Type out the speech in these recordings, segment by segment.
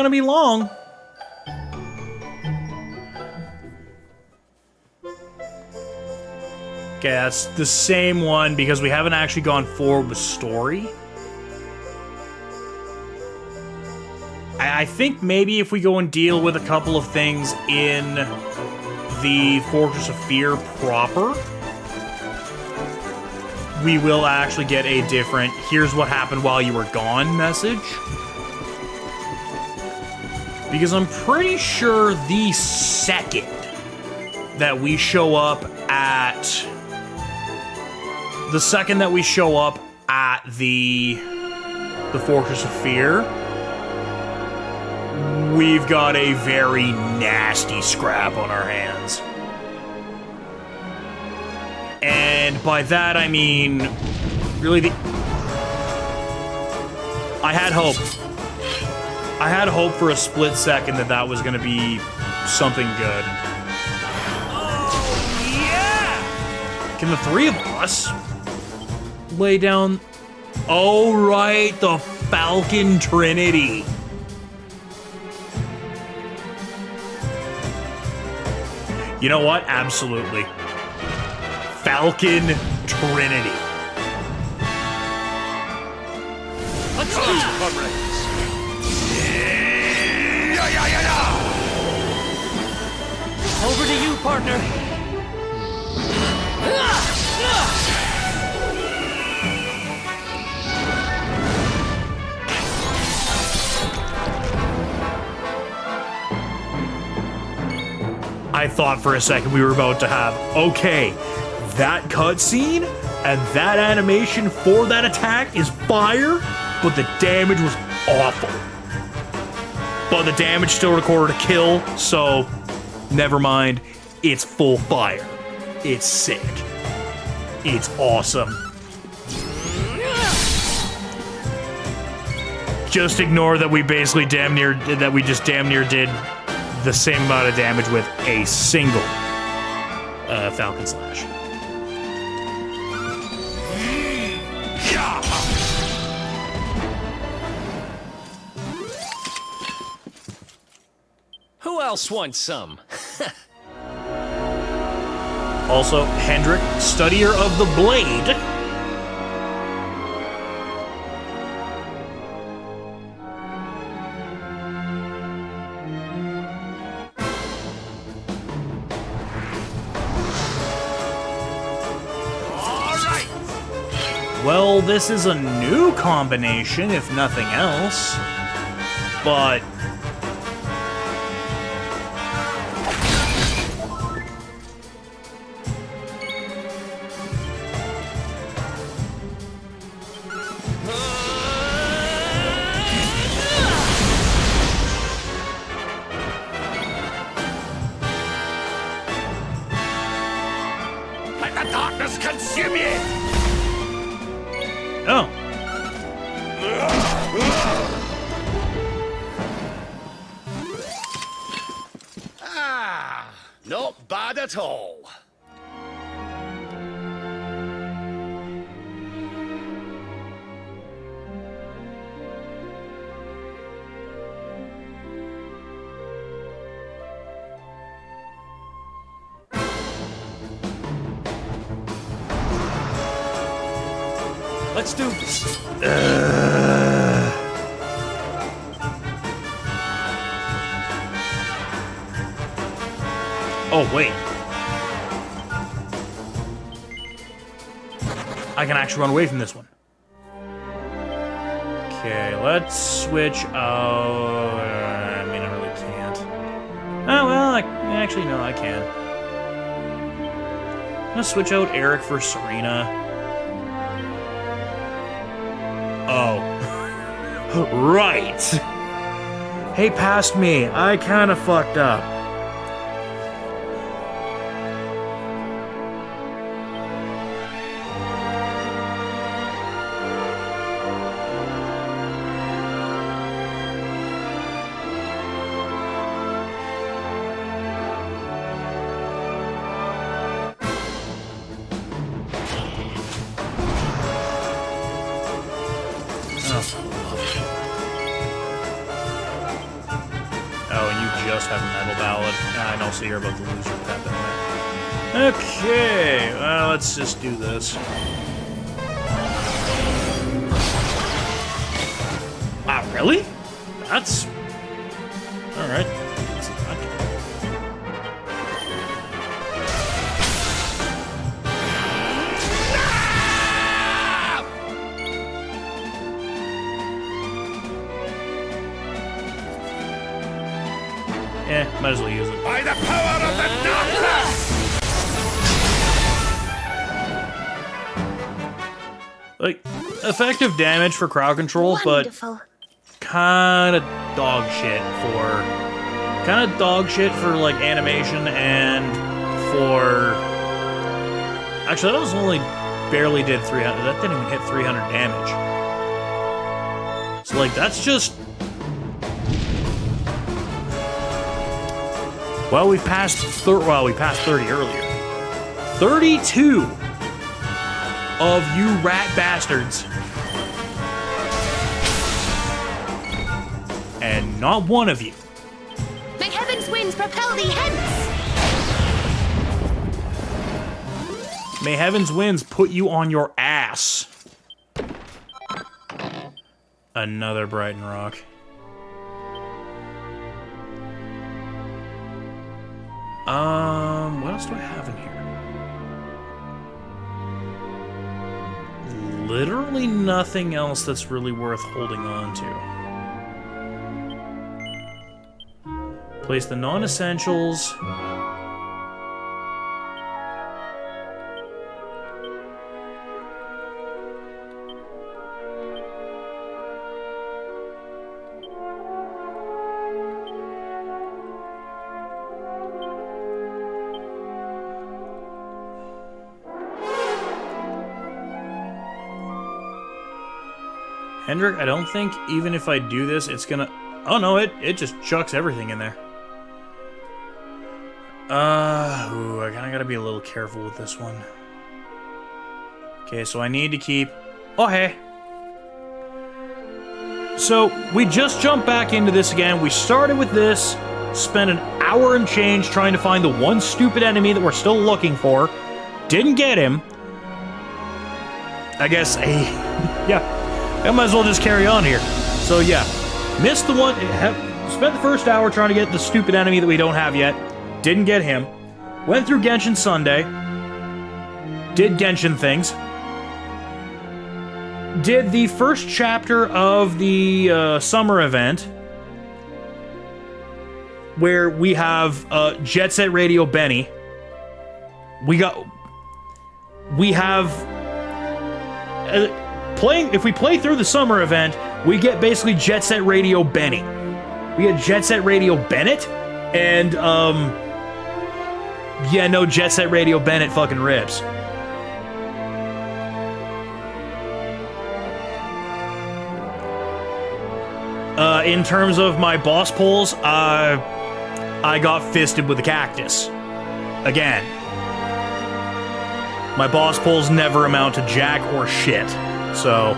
gonna be long. Okay, that's the same one because we haven't actually gone forward with story. I think maybe if we go and deal with a couple of things in the Fortress of Fear proper, we will actually get a different "here's what happened while you were gone" message. Because I'm pretty sure the second that we show up at... The Fortress of Fear, we've got a very nasty scrap on our hands. And by that I mean, really I had hope. I had hope for a split second that that was going to be something good. Oh, yeah! Can the three of us lay down... Oh, right, the Falcon Trinity. You know what? Absolutely. Falcon Trinity. Let's go, comrades. Over to you, partner. I thought for a second we were about to have, okay, that cutscene and that animation for that attack is fire, but the damage was awful. But the damage still recorded a kill, so never mind. It's full fire. It's sick. It's awesome. Just ignore that we basically just damn near did the same amount of damage with a single Falcon Slash. Who else wants some? Also, Hendrik, studier of the blade. Well, this is a new combination, if nothing else. But... Let the darkness consume you! Oh. Ah, not bad at all. Let's do this. Oh, wait. I can actually run away from this one. Okay, let's switch. Oh, I mean, I really can't. Oh, well, actually, no, I can. I'm gonna switch out Eric for Serena. Oh. Right. Hey, past me. I kind of fucked up. just have a metal ballad. And also hear about the loser pep in there. Okay, well, let's just do this. Wow, really? That's... Alright. Might as well use it. By the power of the darkness! Like, effective damage for crowd control, Wonderful. but kind of dog shit for like animation and for. Actually, that was only barely did 300. That didn't even hit 300 damage. So like that's just. Well, we passed 30 earlier. 32 of you rat bastards. And not one of you. May heaven's winds propel thee hence! May heaven's winds put you on your ass. Another Brighton Rock. What else do I have in here? Literally nothing else that's really worth holding on to. Place the non-essentials. Hendrik, I don't think even if I do this, it's gonna... Oh no, it just chucks everything in there. Ooh, I kinda gotta be a little careful with this one. Okay, so I need to keep... Oh, hey. So, we just jumped back into this again. We started with this, spent an hour and change trying to find the one stupid enemy that we're still looking for. Didn't get him. I guess, yeah. I might as well just carry on here. So yeah, missed the one, spent the first hour trying to get the stupid enemy that we don't have yet. Didn't get him. Went through Genshin Sunday. Did Genshin things. Did the first chapter of the summer event, where we have Jet Set Radio Benny. We have... if we play through the summer event, we get basically Jet Set Radio Benny. We get Jet Set Radio Bennett, and, yeah, no, Jet Set Radio Bennett fucking rips. In terms of my boss pulls, I got fisted with a cactus. Again. My boss pulls never amount to jack or shit. So,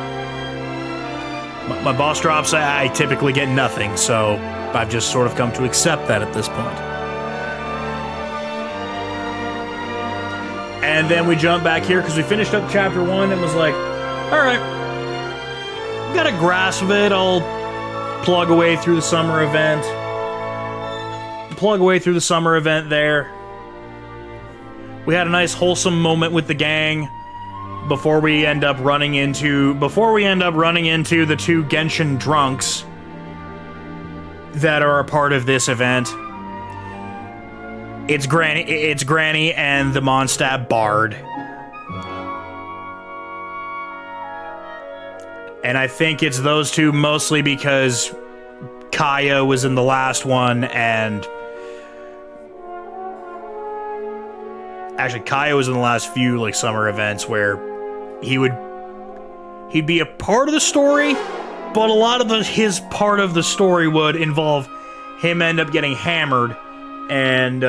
my boss drops, I typically get nothing, so I've just sort of come to accept that at this point. And then we jump back here, because we finished up Chapter 1 and was like, alright, got a grasp of it, I'll plug away through the summer event. Plug away through the summer event there. We had a nice wholesome moment with the gang. Before we end up running into the two Genshin drunks that are a part of this event. It's Granny and the Mondstadt Bard. And I think it's those two mostly because Kaya was in the last one and... Actually, Kaya was in the last few, like, summer events where he'd be a part of the story, but a lot of his part of the story would involve him end up getting hammered and,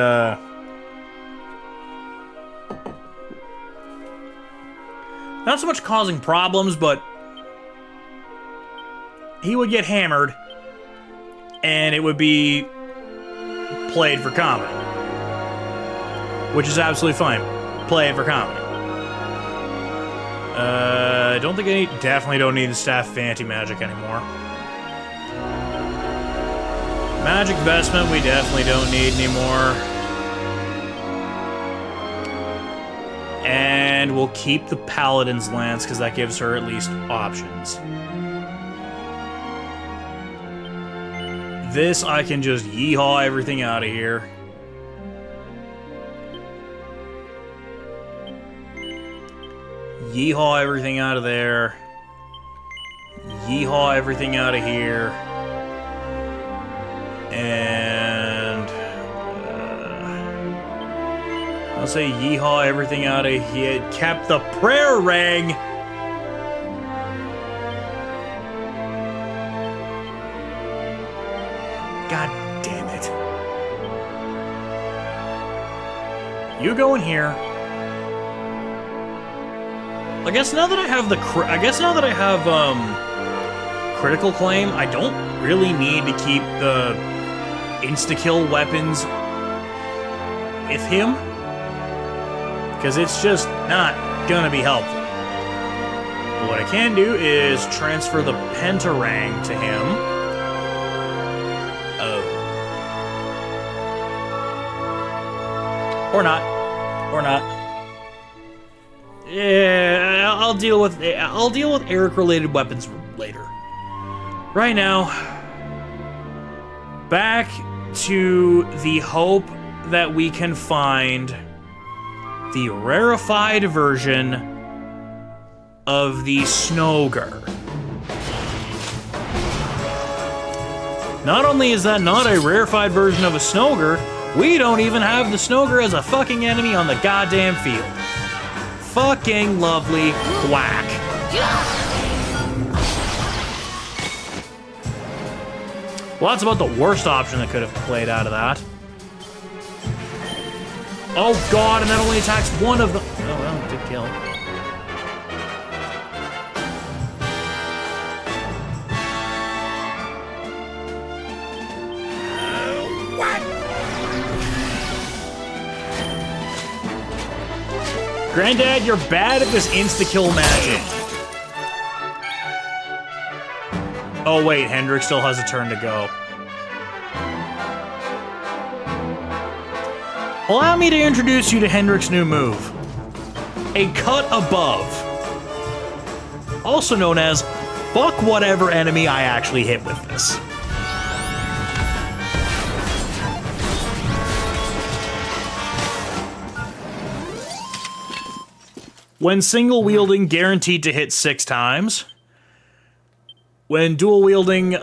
not so much causing problems, but he would get hammered, and it would be play it for comedy. Which is absolutely fine. Play it for comedy. I don't think definitely don't need the staff of anti-magic anymore. Magic vestment we definitely don't need anymore. And we'll keep the Paladin's Lance, because that gives her at least options. This, I can just yeehaw everything out of here. Yeehaw everything out of there. Yeehaw everything out of here. And... I'll say yeehaw everything out of here. Kept the prayer ring! God damn it. You go in here. I guess now that I have critical claim, I don't really need to keep the insta-kill weapons with him, because it's just not gonna be helpful. But what I can do is transfer the pentarang to him. Oh. Or not. Or not. Yeah, I'll deal with Eric-related weapons later. Right now, back to the hope that we can find the rarefied version of the Snogre. Not only is that not a rarefied version of a Snogre, we don't even have the Snogre as a fucking enemy on the goddamn field. Fucking lovely whack. Well, that's about the worst option that could have played out of that. Oh god, and that only attacks one of them. Oh well, it did kill. Granddad, you're bad at this insta-kill magic. Oh wait, Hendrik still has a turn to go. Allow me to introduce you to Hendrik's new move. A cut above. Also known as, fuck whatever enemy I actually hit with this. When single wielding, guaranteed to hit 6 times. When dual wielding, take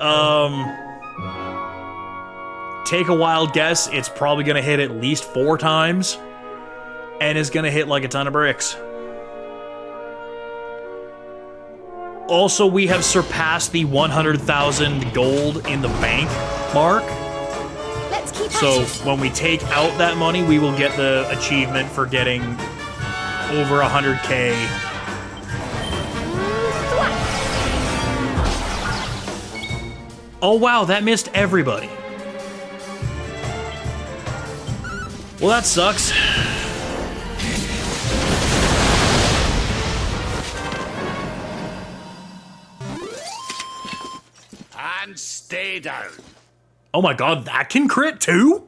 a wild guess, it's probably gonna hit at least 4 times. And is gonna hit like a ton of bricks. Also, we have surpassed the 100,000 gold in the bank mark. Let's keep So when we take out that money, we will get the achievement for getting over 100K. Oh wow, that missed everybody. Well, that sucks. And stay down. Oh my god, that can crit too?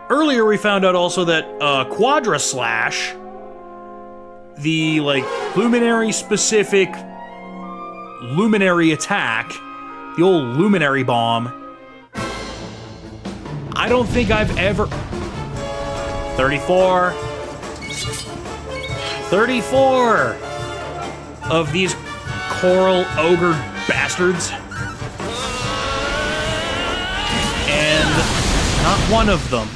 Earlier we found out also that Quadra Slash, the like Luminary specific Luminary attack, the old Luminary bomb, I don't think I've ever... 34 of these coral ogre bastards. And not one of them.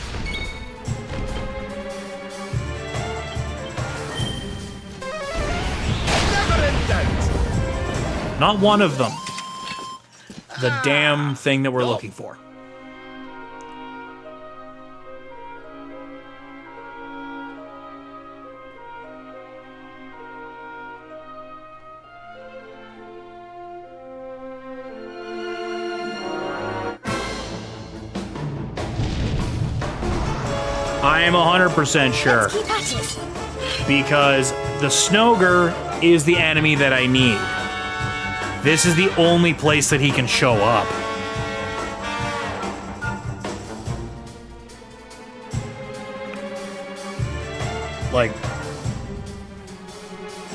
Not one of them. The damn thing that we're looking for. I am 100% sure. Let's keep at it. Because the Snoger is the enemy that I need. This is the only place that he can show up. Like,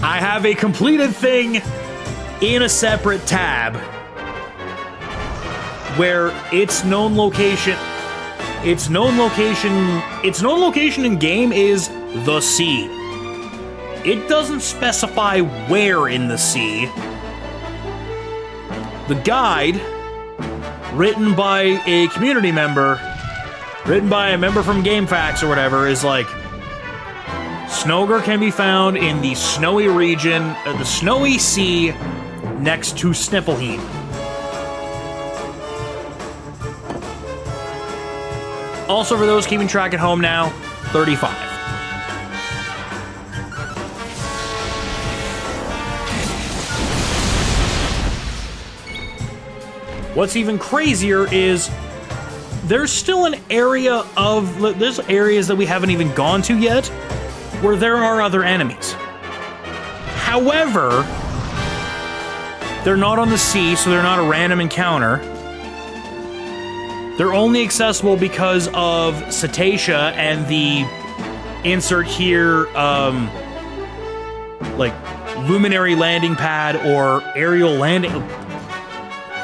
I have a completed thing in a separate tab where its known location in game is the sea. It doesn't specify where in the sea. The guide, written by a community member, written by a member from GameFAQs or whatever, is like, Snoger can be found in the snowy region, the snowy sea next to Sniffelheim. Also, for those keeping track at home now, 35. What's even crazier is there's still an area of... There's areas that we haven't even gone to yet where there are other enemies. However, they're not on the sea, so they're not a random encounter. They're only accessible because of Cetacea and the insert here, like, luminary landing pad or aerial landing...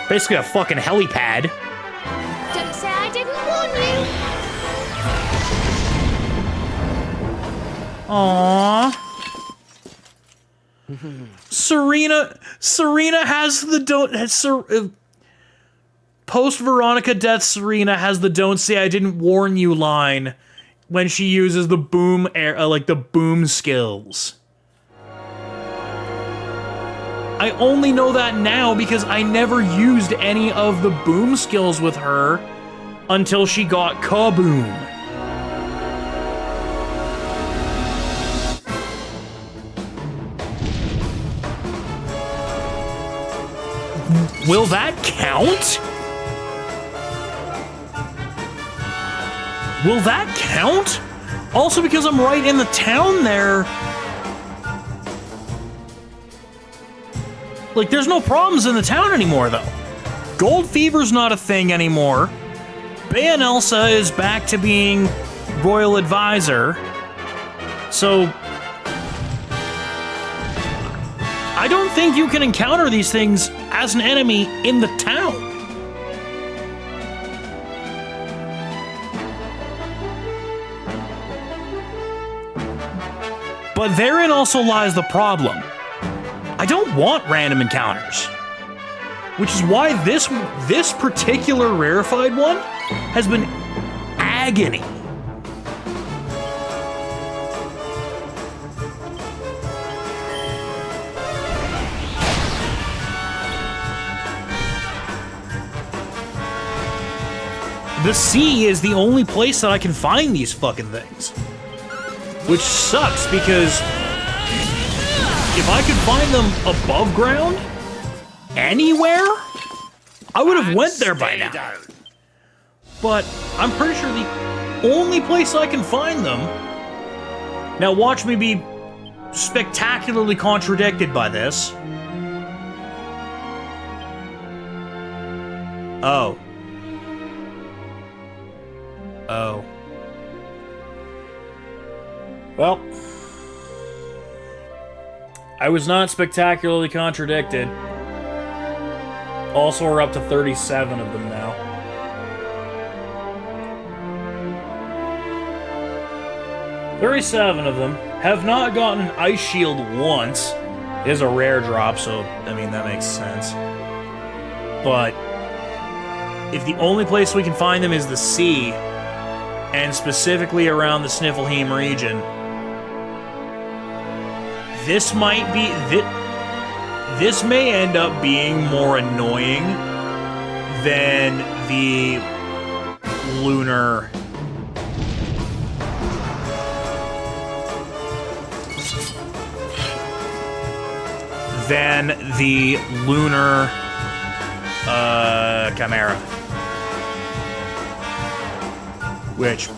Basically a fucking helipad. Don't say I didn't warn you. Aww. Serena has the post Veronica death. Serena has the "Don't say I didn't warn you" line when she uses the boom like the boom skills. I only know that now because I never used any of the boom skills with her until she got Kaboom. Will that count? Will that count? Also, because I'm right in the town there. Like, there's no problems in the town anymore, though. Gold Fever's not a thing anymore. Bay Elsa is back to being Royal Advisor. So, I don't think you can encounter these things as an enemy in the town. But therein also lies the problem. I don't want random encounters. Which is why this particular rarefied one has been agony. The sea is the only place that I can find these fucking things. Which sucks because if I could find them above ground, anywhere, I would have went there by now. But I'm pretty sure the only place I can find them... Now watch me be spectacularly contradicted by this. Oh. Oh. Well, I was not spectacularly contradicted. Also, we're up to 37 of them now. "37 of them have not gotten an ice shield once." It is a rare drop, so, I mean, that makes sense. But if the only place we can find them is the sea, and specifically around the Sniffelheim region, this might be... This may end up being more annoying than the lunar... Chimera. Which...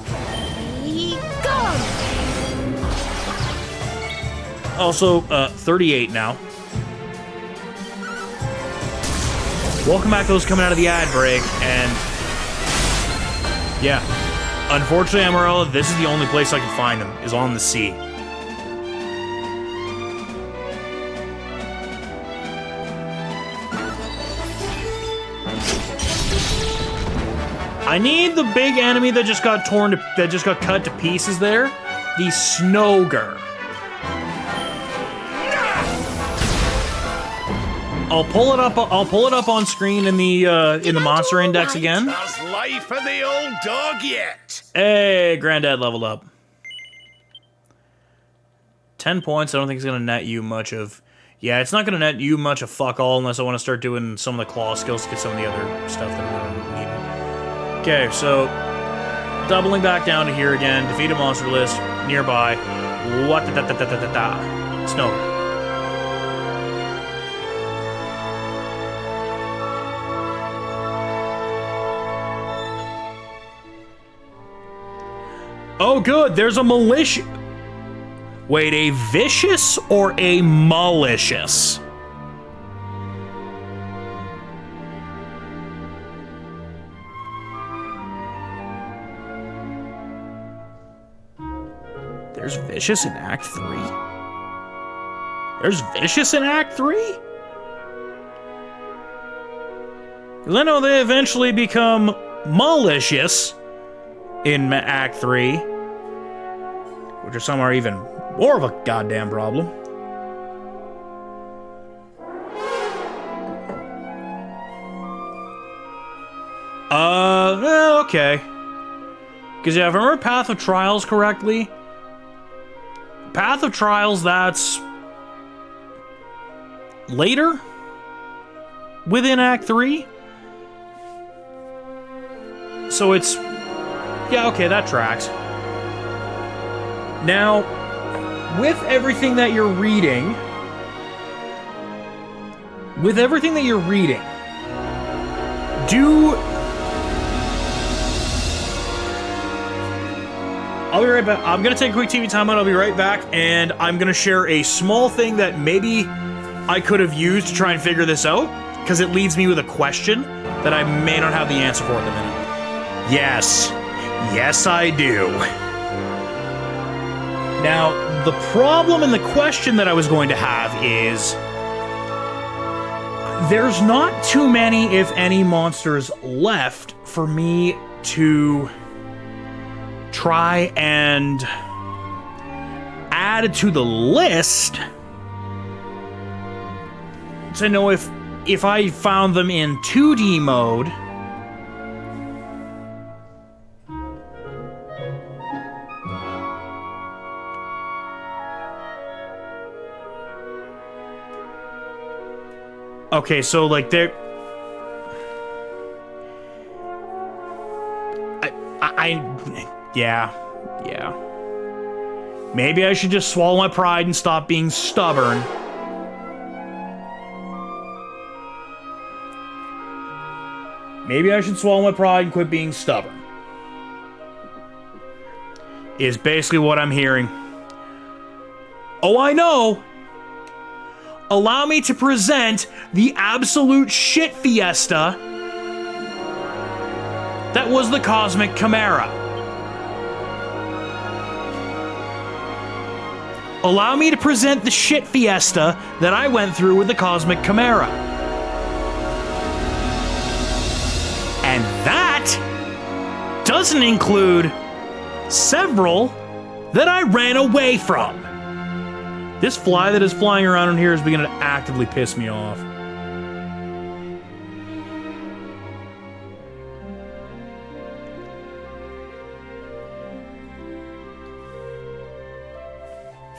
Also, 38 now. Welcome back, those coming out of the ad break, and yeah. Unfortunately, Amarillo, this is the only place I can find them, is on the sea. I need the big enemy that just got cut to pieces there. The Snogger. I'll pull it up on screen in the monster index again. How's life for the old dog yet? Hey, Granddad leveled up. 10 points. I don't think it's gonna net you much of. Yeah, it's not gonna net you much of fuck all unless I want to start doing some of the claw skills to get some of the other stuff that I'm gonna need. Okay, so doubling back down to here again. Defeat a monster list nearby. What da da da da da da da. Snow. Oh, good. There's a malicious. Wait, a vicious or a malicious? There's vicious in Act 3? There's vicious in Act 3? Because I know they eventually become malicious in Act 3. Which are some are even more of a goddamn problem. Okay. Because yeah, if I remember Path of Trials correctly, Path of Trials, that's later within Act 3. So it's, yeah, okay, that tracks. Now, with everything that you're reading, I'll be right back. I'm gonna take a quick TV timeout. I'll be right back, and I'm gonna share a small thing that maybe I could have used to try and figure this out, because it leads me with a question that I may not have the answer for at the minute. Yes. Yes, I do. Now, the problem and the question that I was going to have is, there's not too many, if any, monsters left for me to try and add to the list to know if I found them in 2D mode. Okay, so like they're... Yeah. Maybe I should just swallow my pride and stop being stubborn. Maybe I should swallow my pride and quit being stubborn. Is basically what I'm hearing. Oh, I know! Allow me to present the absolute shit fiesta that was the Cosmic Chimera. Allow me to present the shit fiesta that I went through with the Cosmic Chimera. And that doesn't include several that I ran away from. This fly that is flying around in here is beginning to actively piss me off.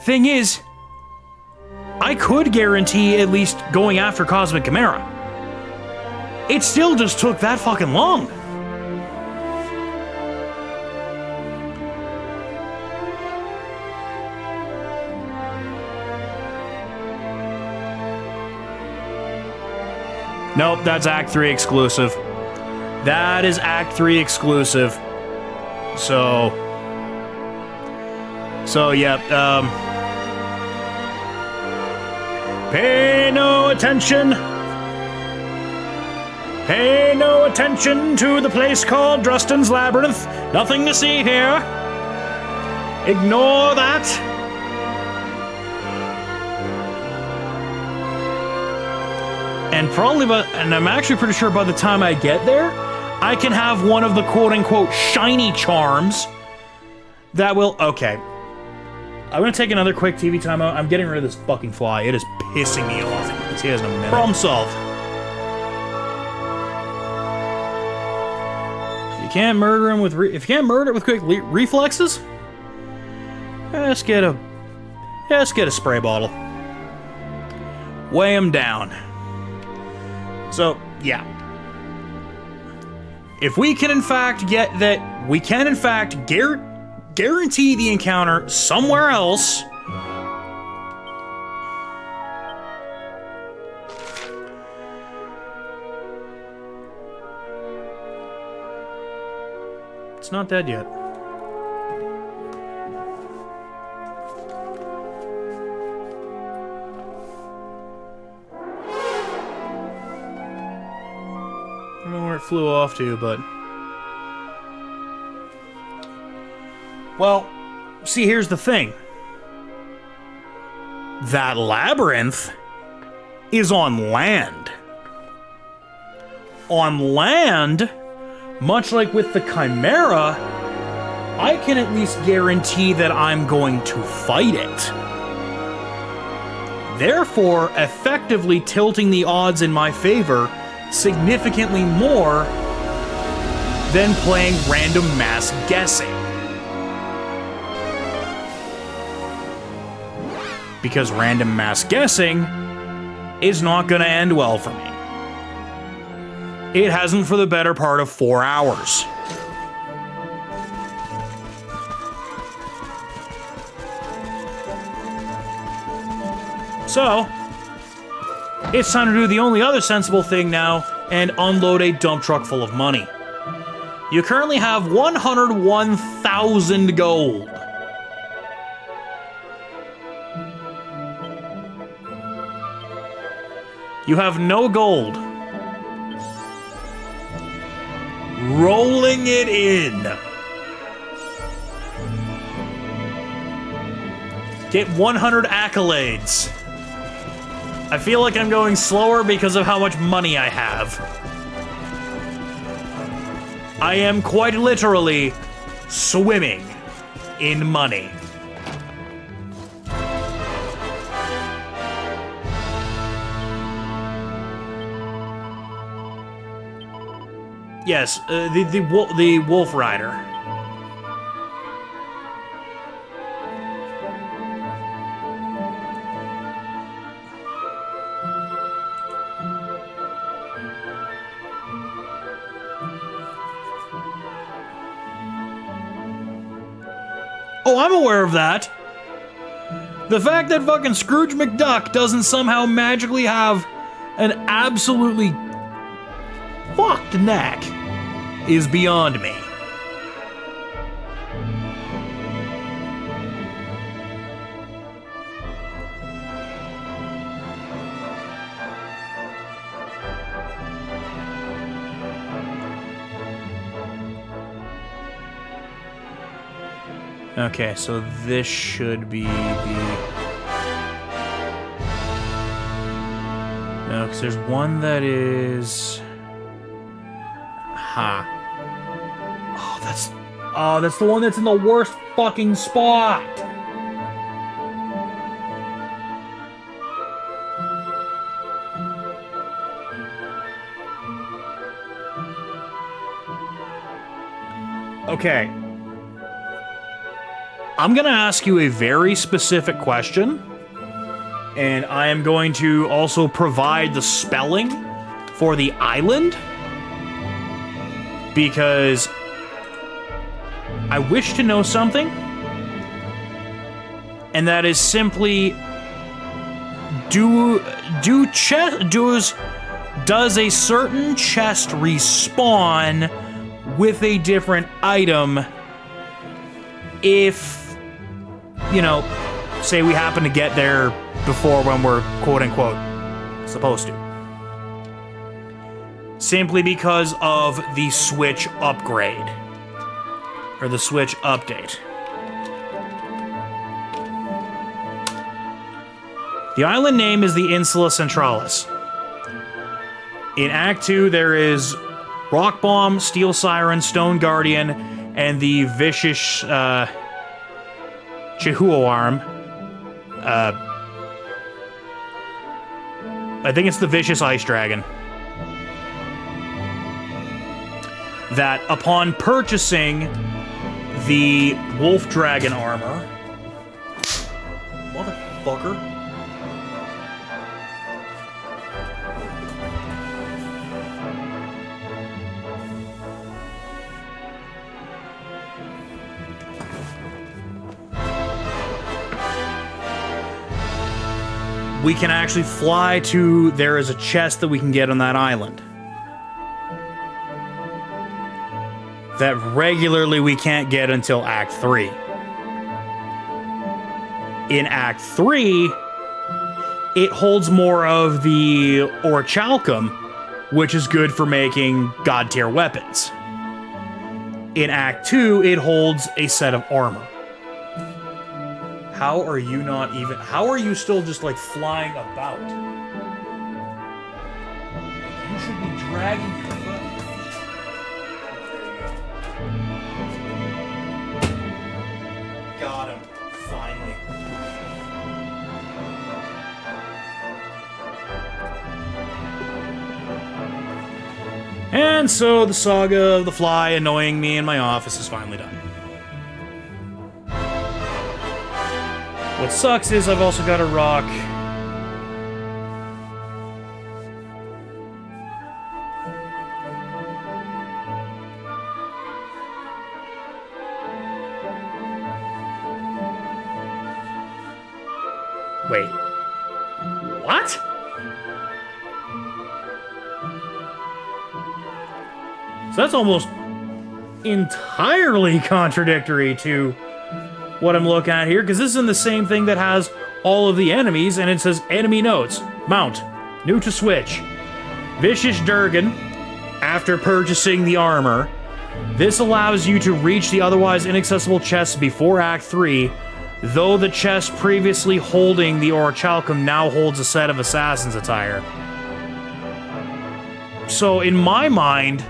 Thing is, I could guarantee at least going after Cosmic Chimera. It still just took that fucking long. Nope, that's Act 3 exclusive. That is Act 3 exclusive. So yeah, Pay no attention. Pay no attention to the place called Drustin's Labyrinth. Nothing to see here. Ignore that. And and I'm actually pretty sure by the time I get there, I can have one of the quote-unquote shiny charms that will... Okay. I'm gonna take another quick TV timeout. I'm getting rid of this fucking fly. It is pissing me off. See you guys in a minute. Problem solved. If you can't murder him with quick reflexes, just get a spray bottle. Weigh him down. So, yeah. If we can in fact guarantee the encounter somewhere else. It's not dead yet. I don't know where it flew off to, but... Well, see, here's the thing. That labyrinth is on land. On land, much like with the Chimera, I can at least guarantee that I'm going to fight it. Therefore, effectively tilting the odds in my favor significantly more than playing random mass guessing. Because random mass guessing is not going to end well for me. It hasn't for the better part of 4 hours. So, it's time to do the only other sensible thing now and unload a dump truck full of money. You currently have 101,000 gold. You have no gold. Rolling it in. Get 100 accolades. I feel like I'm going slower because of how much money I have. I am quite literally swimming in money. Yes, the Wolf Rider. Oh, I'm aware of that. The fact that fucking Scrooge McDuck doesn't somehow magically have an absolutely fucked neck is beyond me. Okay, so this should be the... No, because there's one that is... Ha. Oh, that's the one that's in the worst fucking spot. Okay. I'm gonna ask you a very specific question, and I am going to also provide the spelling for the island, because I wish to know something, and that is simply, does a certain chest respawn with a different item if, you know, say we happen to get there before when we're quote-unquote supposed to. Simply because of the Switch upgrade. Or the Switch update. The island name is the Insula Centralis. In Act 2, there is Rock Bomb, Steel Siren, Stone Guardian, and the vicious Chihuahua Arm. I think it's the Vicious Ice Dragon. That upon purchasing the Wolf Dragon armor... Motherfucker. We can actually fly to... There is a chest that we can get on that island. That regularly we can't get until Act 3. In Act 3, it holds more of the Orichalcum, which is good for making God-tier weapons. In Act 2, it holds a set of armor. How are you not even... How are you still just, like, flying about? You should be dragging your foot. Got him. Finally. And so the saga of the fly annoying me in my office is finally done. What sucks is I've also got to rock... Wait. What? So that's almost entirely contradictory to what I'm looking at here, because this is the same thing that has all of the enemies, and it says enemy notes. Mount. New to Switch. Vicious Durgan, after purchasing the armor. This allows you to reach the otherwise inaccessible chests before Act 3, though the chest previously holding the Orichalcum now holds a set of assassin's attire. So, in my mind,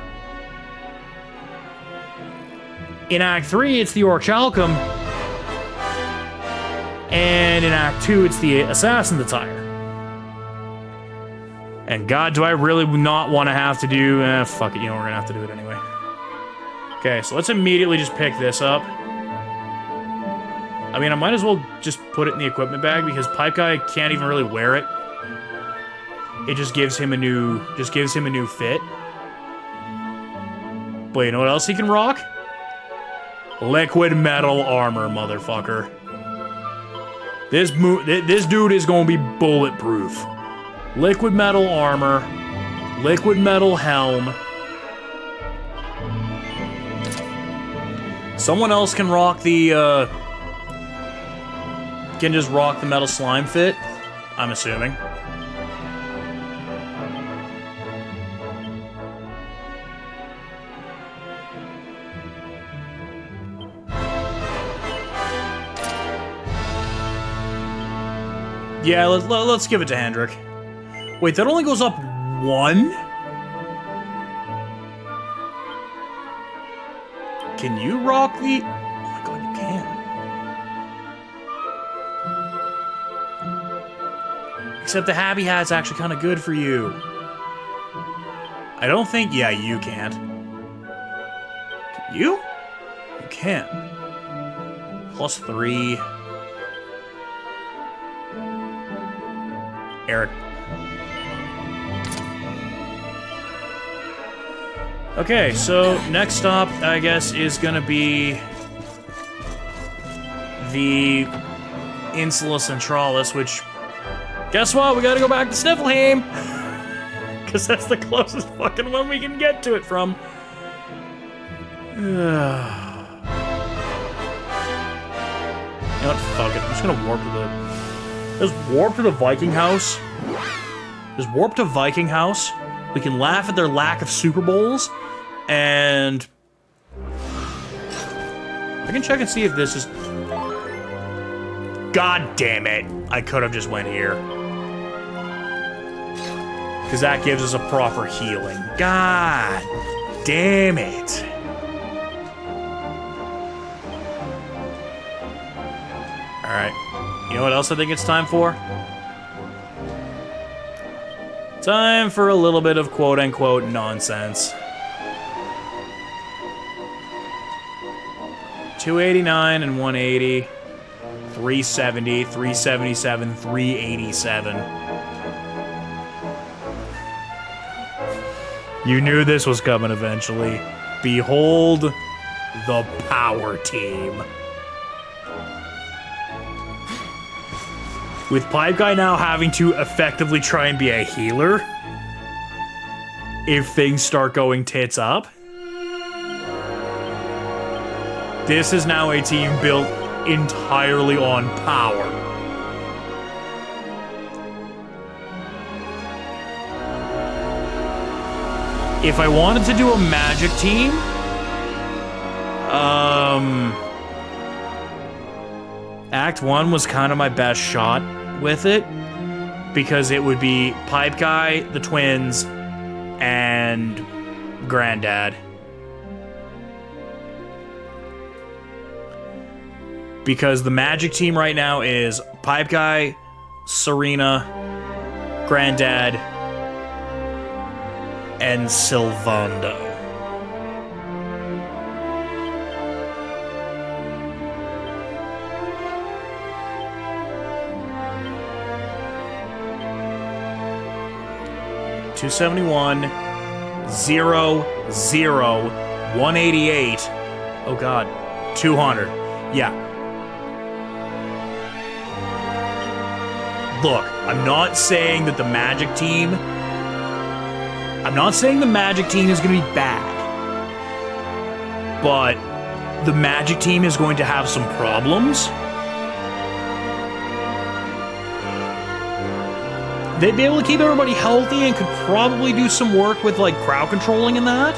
in Act 3, it's the Orichalcum, and in Act 2, it's the assassin's attire. And God, do I really not want to have to do... fuck it, you know, we're gonna have to do it anyway. Okay, so let's immediately just pick this up. I mean, I might as well just put it in the equipment bag, because PipeGuy can't even really wear it. It just gives him a new... fit. But you know what else he can rock? Liquid metal armor, motherfucker. This dude is gonna be bulletproof. Liquid metal armor. Liquid metal helm. Someone else can rock the, can just rock the metal slime fit, I'm assuming. Yeah, let's give it to Hendrik. Wait, that only goes up one? Can you rock the... Oh my god, you can. Except the Happy Hat's actually kind of good for you. I don't think... Yeah, you can't. Can you? You can. +3... Eric. Okay, so next stop, I guess, is gonna be the Insula Centralis, which, guess what? We gotta go back to Sniflheim! Because that's the closest fucking one we can get to it from. You know what? Fuck it. I'm just gonna warp to the... Just warp to the Viking house. Just warp to Viking house. We can laugh at their lack of Super Bowls, and I can check and see if this is. God damn it! I could have just went here, because that gives us a proper healing. God damn it! All right. You know what else I think it's time for? Time for a little bit of quote-unquote nonsense. 289 and 180. 370, 377, 387. You knew this was coming eventually. Behold the power team. With Pipeguy now having to effectively try and be a healer if things start going tits up, this is now a team built entirely on power. If I wanted to do a magic team, Act 1 was kind of my best shot with it, because it would be Pipeguy, the twins, and Granddad. Because the magic team right now is Pipeguy, Serena, Granddad, and Sylvando. $271, 0, 0, 188. Oh God, 200. Yeah. Look, I'm not saying that the magic team. I'm not saying the magic team is going to be bad, but the magic team is going to have some problems. They'd be able to keep everybody healthy and could probably do some work with, like, crowd controlling and that.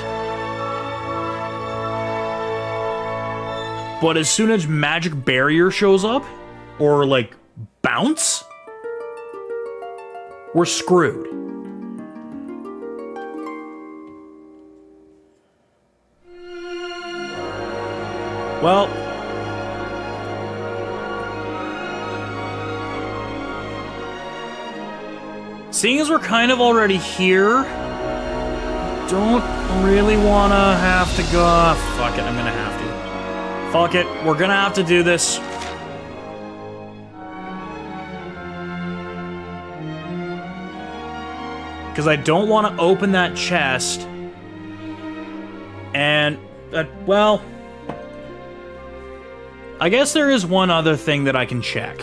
But as soon as Magic Barrier shows up, or, like, Bounce, we're screwed. Well, seeing as we're kind of already here, don't really want to have to go. Fuck it, I'm gonna have to. Fuck it, we're gonna have to do this. Because I don't want to open that chest. And, well, I guess there is one other thing that I can check.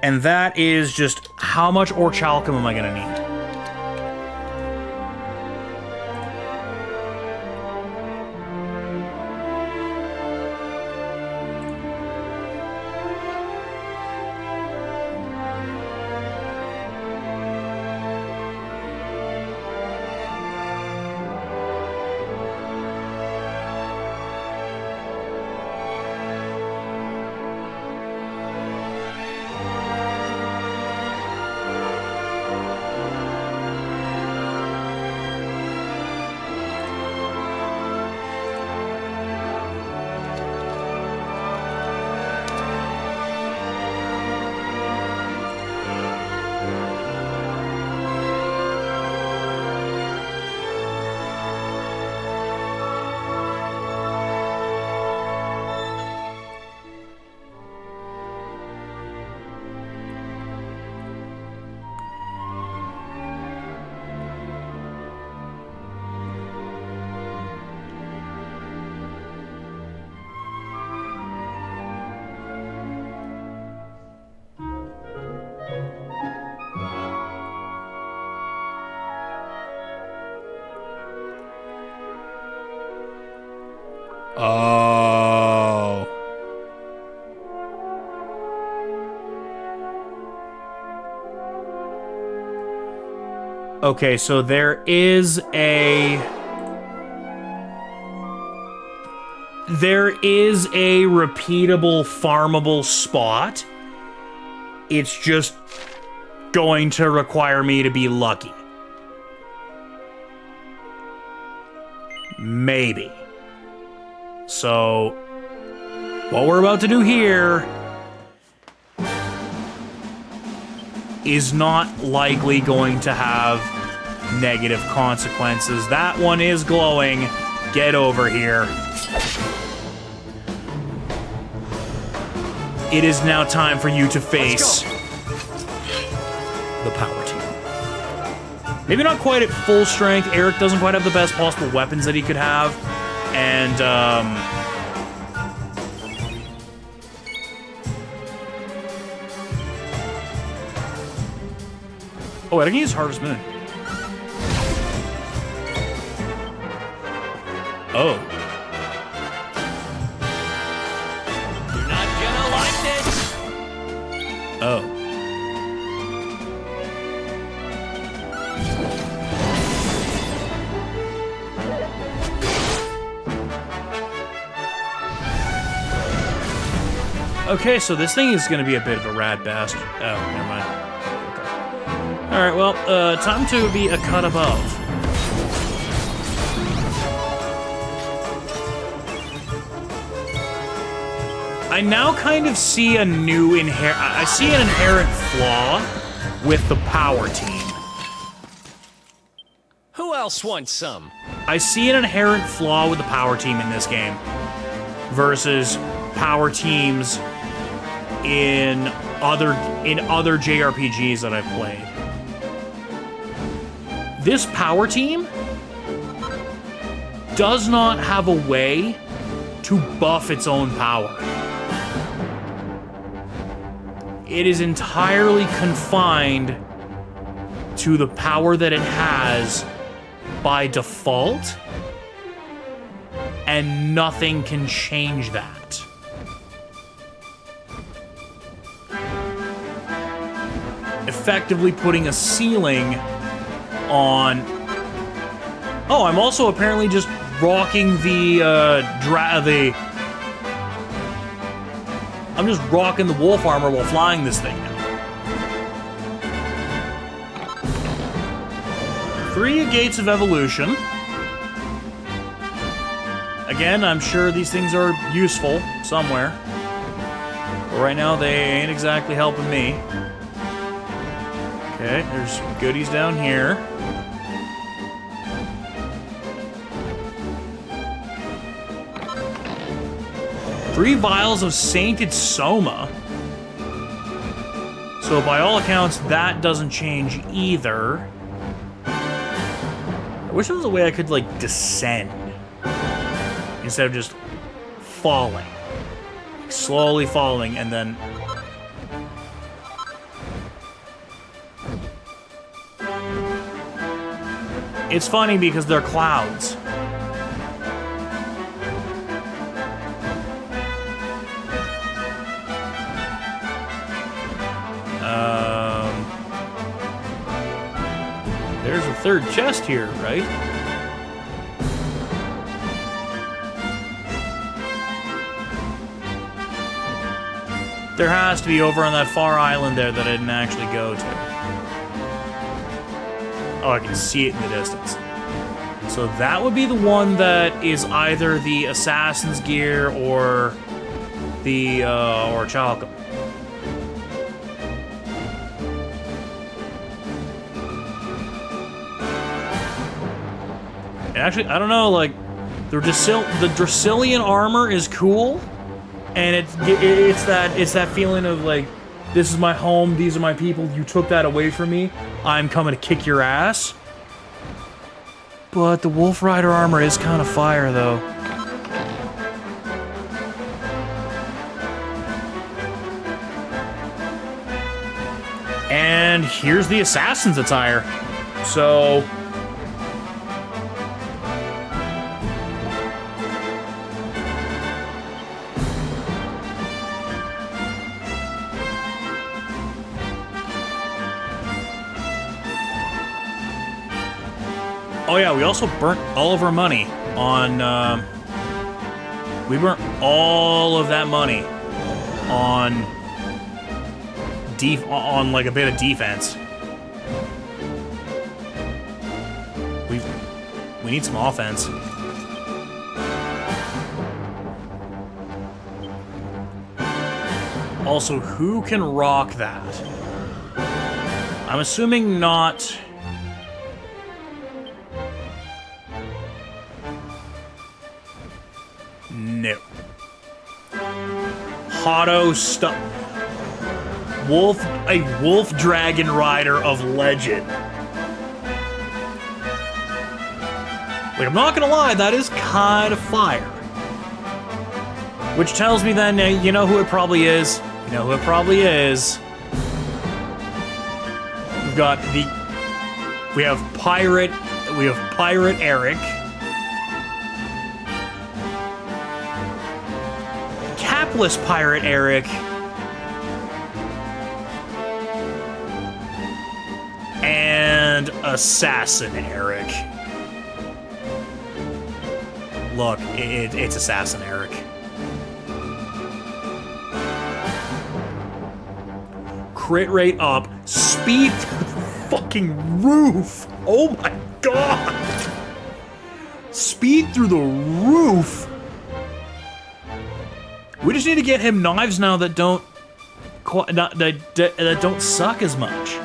And that is just how much Orichalcum am I going to need? Oh. Okay, so there is a repeatable, farmable spot. It's just going to require me to be lucky. Maybe. So, what we're about to do here is not likely going to have negative consequences. That one is glowing. Get over here. It is now time for you to face the power team. Maybe not quite at full strength. Eric doesn't quite have the best possible weapons that he could have. And, oh, I can use Harvest Moon. Oh. You're not gonna like this. Oh. Okay, so this thing is going to be a bit of a rad bastard. Oh, never mind. Okay. Alright, well, time to be a cut above. I now kind of see a new I see an inherent flaw with the power team. Who else wants some? I see an inherent flaw with the power team in this game versus power teams in other JRPGs that I've played. This power team does not have a way to buff its own power. It is entirely confined to the power that it has by default, and nothing can change that. Effectively putting a ceiling on... Oh, I'm also apparently just rocking I'm just rocking the wolf armor while flying this thing now. 3 gates of evolution. Again, I'm sure these things are useful somewhere. But right now, they ain't exactly helping me. Okay, there's goodies down here. Three vials of Sainted Soma. So by all accounts, that doesn't change either. I wish there was a way I could, like, descend instead of just falling. Like, slowly falling, and then... It's funny because they're clouds. There's a third chest here, right? There has to be over on that far island there that I didn't actually go to. Oh, I can see it in the distance. So that would be the one that is either the assassin's gear or the orichalcum. Actually, I don't know, like, the Dracilian armor is cool, and it's that feeling of, like, this is my home, these are my people, you took that away from me, I'm coming to kick your ass. But the Wolf Rider armor is kind of fire, though. And here's the assassin's attire. So... Oh yeah, we also burnt all of our money on, we burnt all of that money on like a bit of defense. We need some offense. Also, who can rock that? I'm assuming not. No. Hotto stuff. A wolf dragon rider of legend. Like, I'm not gonna lie, that is kind of fire. Which tells me then, you know who it probably is? You know who it probably is? We have Pirate Eric. Capless Pirate Eric. And Assassin Eric. Look, it's Assassin Eric. Crit rate up, speed through the fucking roof. Oh my god. Speed through the roof. We just need to get him knives now that don't suck as much.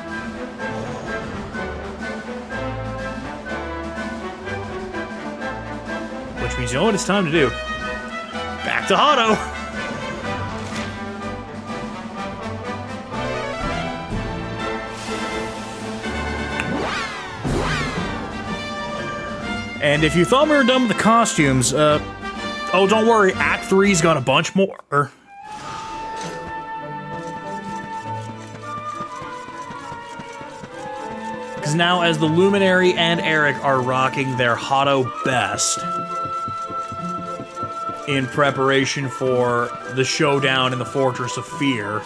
Which means you know what it's time to do. Back to Hotto. And if you thought we were done with the costumes, oh, don't worry, Act 3's got a bunch more. Because now, as the Luminary and Eric are rocking their Hotto best in preparation for the showdown in the Fortress of Fear,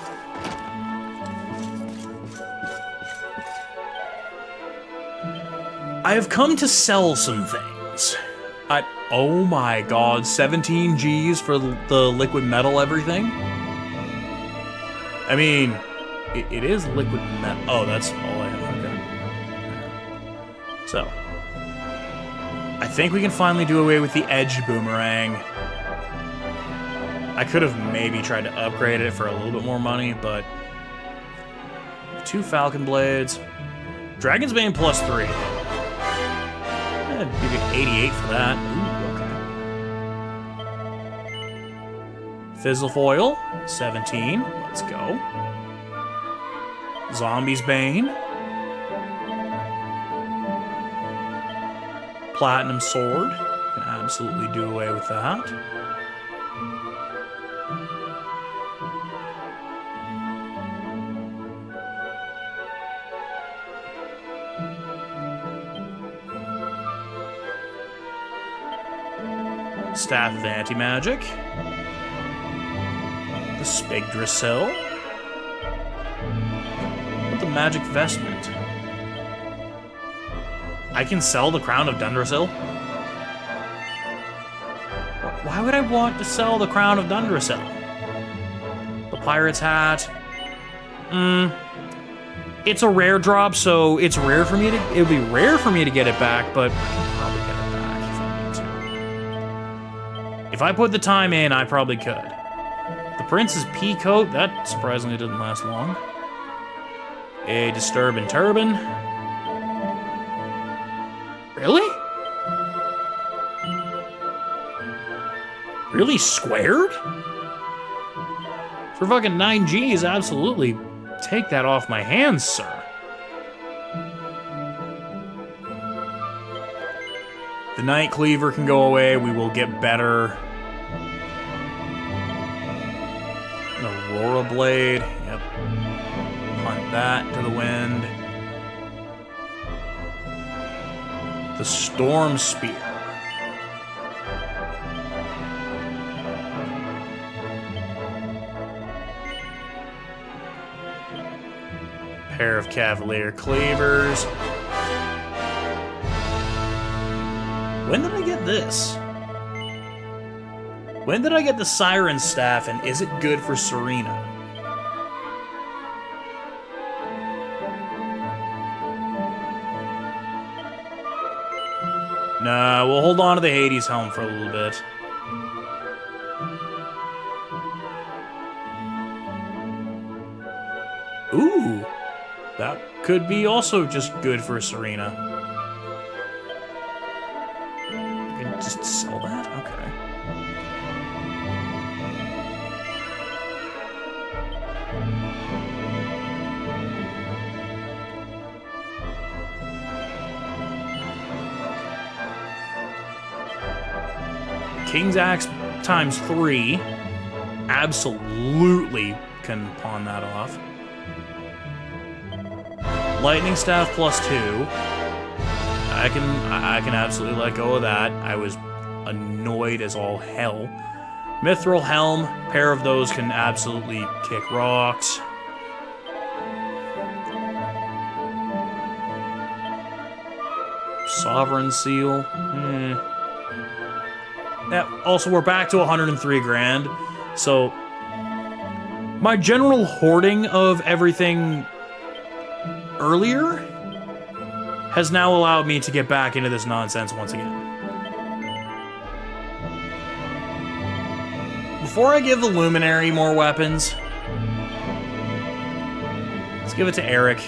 I have come to sell some things. Oh my god, 17 G's for the liquid metal everything? I mean, it is liquid metal. Oh, that's all I have, okay. So, I think we can finally do away with the edge boomerang. I could have maybe tried to upgrade it for a little bit more money, but 2 Falcon Blades. Dragon's Bane +3. I'd give you 88 for that. Ooh, okay. Fizzle Foil, 17. Let's go. Zombie's Bane. Platinum Sword. Can absolutely do away with that. Staff of Anti-Magic. The Spigdrasil. What the Magic Vestment? I can sell the Crown of Dundrasil? Why would I want to sell the Crown of Dundrasil? The Pirate's Hat. It's a rare drop, so it's rare for me to... It would be rare for me to get it back, but I can probably get it back if I need to. If I put the time in, I probably could. The Prince's Pea Coat, that surprisingly didn't last long. A Disturbing Turban. Really? Really squared? For fucking 9 G's, absolutely take that off my hands, sir. The Night Cleaver can go away. We will get better. An Aurora Blade. Yep. Punt that to the wind. The Storm Spear. Pair of Cavalier Cleavers. this? When did I get the Siren Staff, and is it good for Serena? Nah, we'll hold on to the Hades helm for a little bit. Ooh, that could be also just good for Serena. You can just sell that? Okay. King's Axe times 3. Absolutely can pawn that off. Lightning Staff plus 2. I can absolutely let go of that. I was annoyed as all hell. Mithril Helm, pair of those can absolutely kick rocks. Sovereign Seal. Yeah, also, we're back to 103 grand. So, my general hoarding of everything earlier has now allowed me to get back into this nonsense once again. Before I give the Luminary more weapons, let's give it to Eric.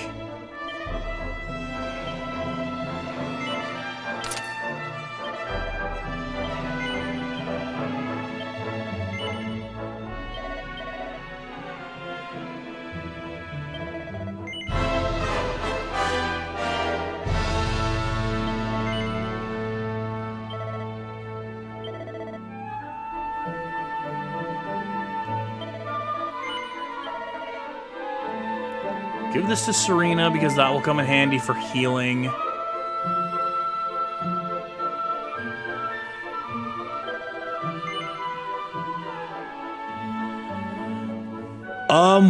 Give this to Serena because that will come in handy for healing.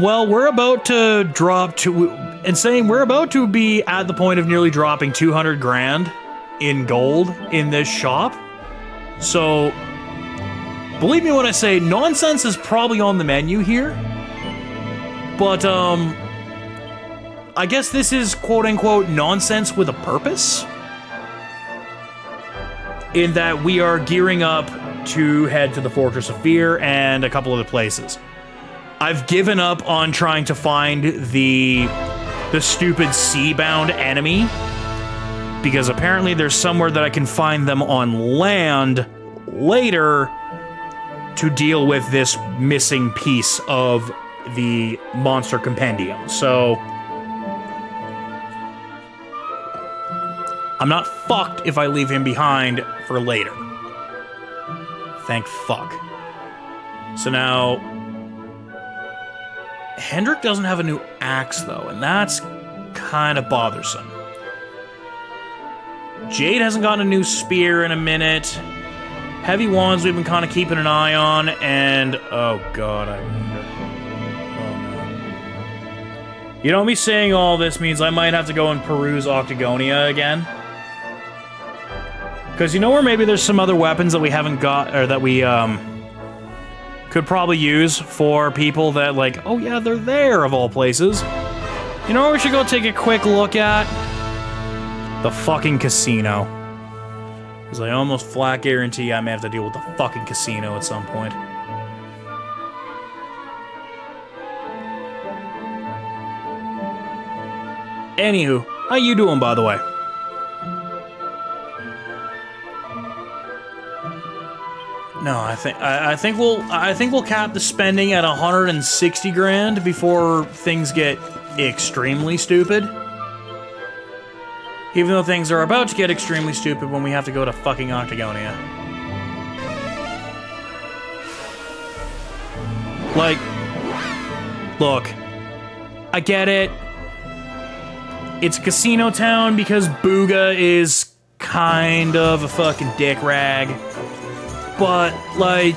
Well, we're about to drop to... And saying we're about to be at the point of nearly dropping 200 grand in gold in this shop. So, believe me when I say nonsense is probably on the menu here. But, I guess this is quote-unquote nonsense with a purpose. In that we are gearing up to head to the Fortress of Fear and a couple other places. I've given up on trying to find the stupid sea-bound enemy, because apparently there's somewhere that I can find them on land later to deal with this missing piece of the monster compendium. So I'm not fucked if I leave him behind for later. Thank fuck. So now, Hendrik doesn't have a new axe, though, and that's kind of bothersome. Jade hasn't gotten a new spear in a minute. Heavy wands we've been kind of keeping an eye on, and... oh, God, I wonder. Oh, no. You know, me saying all this means I might have to go and peruse Octagonia again. Because you know where maybe there's some other weapons that we haven't got, or that we, could probably use for people that, like, oh yeah, they're there, of all places. You know where we should go take a quick look at? The fucking casino. Because I almost flat guarantee I may have to deal with the fucking casino at some point. Anywho, how you doing, by the way? No, I think we'll cap the spending at 160 grand before things get extremely stupid. Even though things are about to get extremely stupid when we have to go to fucking Octagonia. Like, look, I get it. It's a casino town because Booga is kind of a fucking dick rag. But, like...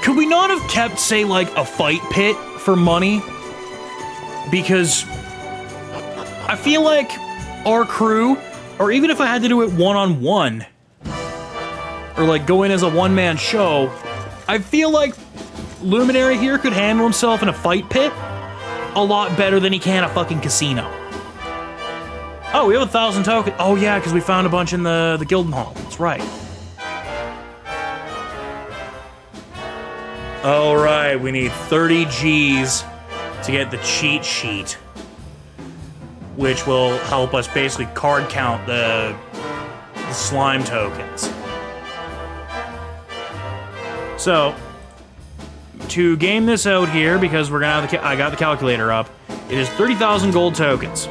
could we not have kept, say, like, a fight pit for money? Because I feel like our crew, or even if I had to do it one-on-one, or like go in as a one-man show, I feel like Luminary here could handle himself in a fight pit a lot better than he can a fucking casino. Oh, we have 1,000 tokens. Oh yeah, because we found a bunch in the Gilden Hall. That's right. All right, we need 30 G's to get the cheat sheet, which will help us basically card count the slime tokens. So, to game this out here, because we're gonna have I got the calculator up, it is 30,000 gold tokens.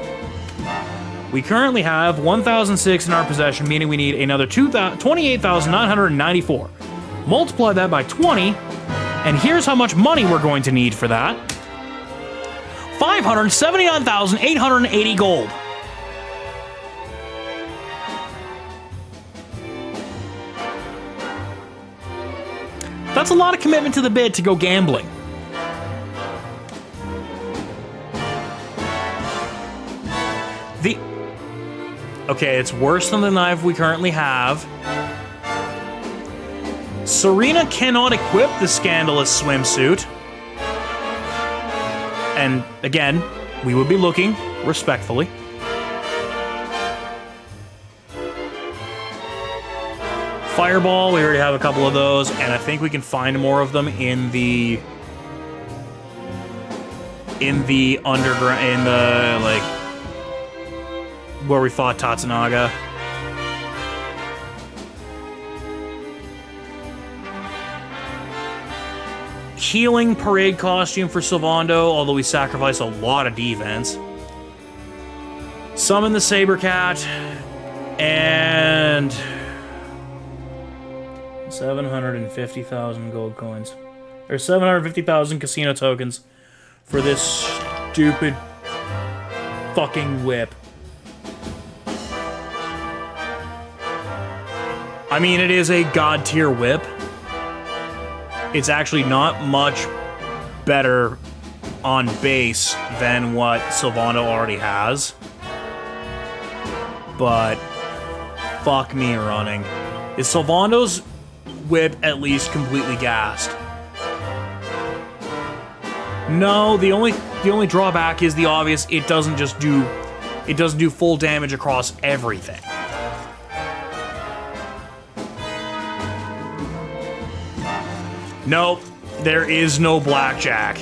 We currently have 1,006 in our possession, meaning we need another 28,994. Multiply that by 20, and here's how much money we're going to need for that. 579,880 gold. That's a lot of commitment to the bid to go gambling. Okay, it's worse than the knife we currently have. Serena cannot equip the scandalous swimsuit. And again, we would be looking respectfully. Fireball, we already have a couple of those, and I think we can find more of them in the underground, like where we fought Tatsunaga. Healing parade costume for Sylvando, although we sacrifice a lot of defense. Summon the Saber Cat, and 750,000 gold coins. Or 750,000 casino tokens for this stupid fucking whip. I mean, it is a god tier whip. It's actually not much better on base than what Sylvando already has. But fuck me running. Is Sylvando's whip at least completely gassed? No, the only drawback is the obvious. It doesn't do full damage across everything. Nope, there is no blackjack.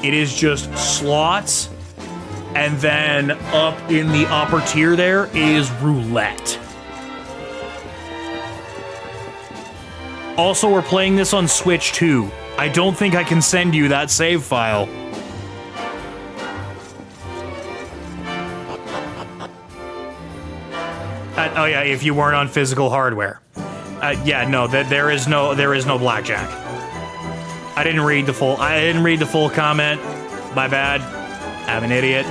It is just slots, and then up in the upper tier there is roulette. Also, we're playing this on Switch 2. I don't think I can send you that save file. Oh yeah, if you weren't on physical hardware. Yeah, no, there is no blackjack. I didn't read the full comment. My bad. I'm an idiot.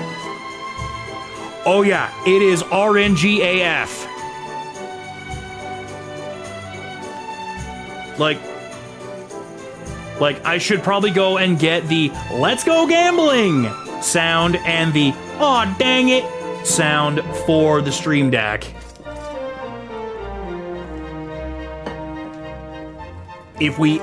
Oh yeah, it is RNG AF. Like I should probably go and get the "Let's go gambling" sound and the "Aw, dang it" sound for the Stream Deck. If we...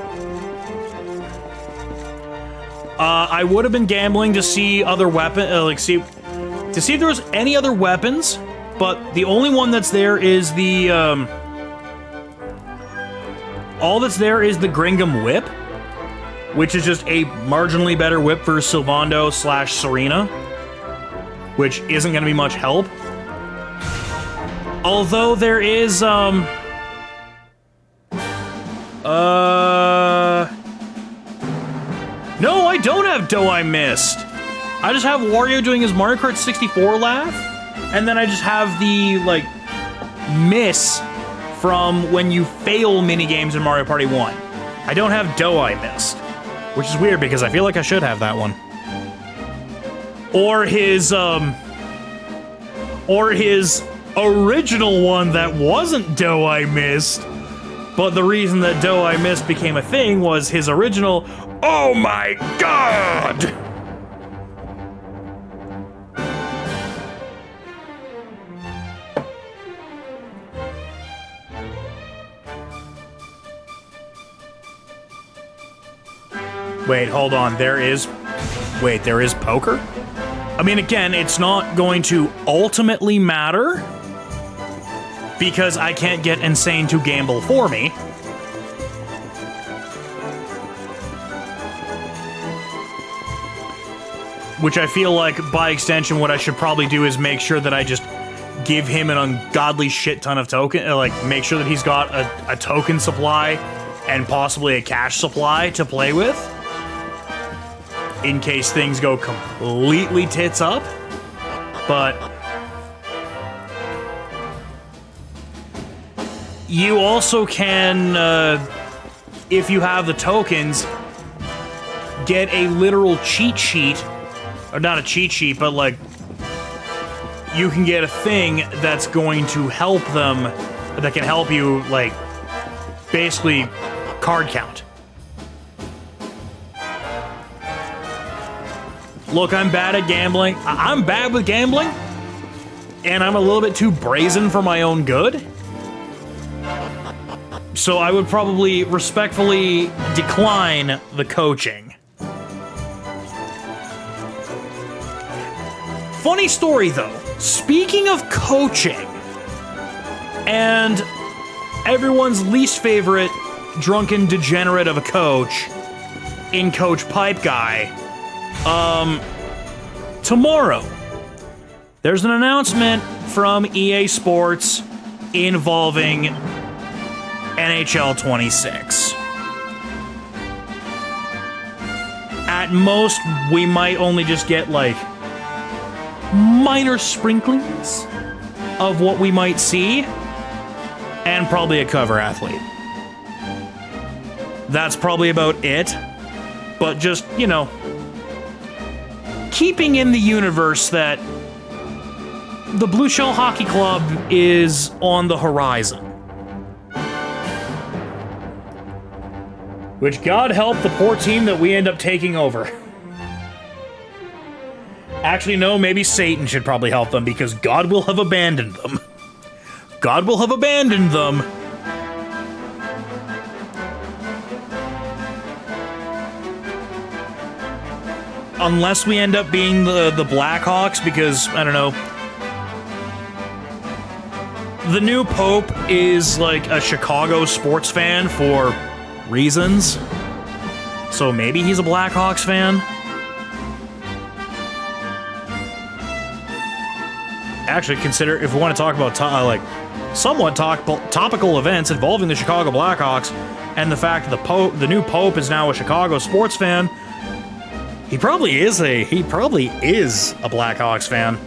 I would have been gambling to see other weapon, to see if there was any other weapons, but the only one that's there is the, all that's there is the Gringham Whip, which is just a marginally better whip for Sylvando / Serena, which isn't going to be much help. Although there is, no, I don't have Dough I Missed. I just have Wario doing his Mario Kart 64 laugh, and then I just have the, like, miss from when you fail minigames in Mario Party 1. I don't have Dough I Missed, which is weird because I feel like I should have that one. Or his original one that wasn't Dough I Missed, but the reason that Dough I Missed became a thing was his original, "Oh my god!" Wait, hold on. There is poker? I mean, again, it's not going to ultimately matter because I can't get Insane to gamble for me. Which I feel like, by extension, what I should probably do is make sure that I just give him an ungodly shit ton of token, like make sure that he's got a token supply and possibly a cash supply to play with in case things go completely tits up. But you also can, if you have the tokens, get a literal cheat sheet, or not a cheat sheet, but like you can get a thing that's going to help them, that can help you, like, basically card count. Look, I'm bad at gambling. I'm bad with gambling, and I'm a little bit too brazen for my own good. So I would probably respectfully decline the coaching. Funny story, though. Speaking of coaching, and everyone's least favorite drunken degenerate of a coach in Coach Pipe Guy, tomorrow, there's an announcement from EA Sports involving NHL 26. At most, we might only just get, like, minor sprinklings of what we might see, and probably a cover athlete. That's probably about it. But just, you know, keeping in the universe that the Blue Shell Hockey Club is on the horizon. Which, God help the poor team that we end up taking over. Actually, no, maybe Satan should probably help them, because God will have abandoned them. God will have abandoned them. Unless we end up being the Blackhawks, because, I don't know, the new Pope is like a Chicago sports fan for reasons. So maybe he's a Blackhawks fan? Actually, consider, if we want to talk about somewhat topical events involving the Chicago Blackhawks and the fact that the new Pope is now a Chicago sports fan, he probably is a Blackhawks fan.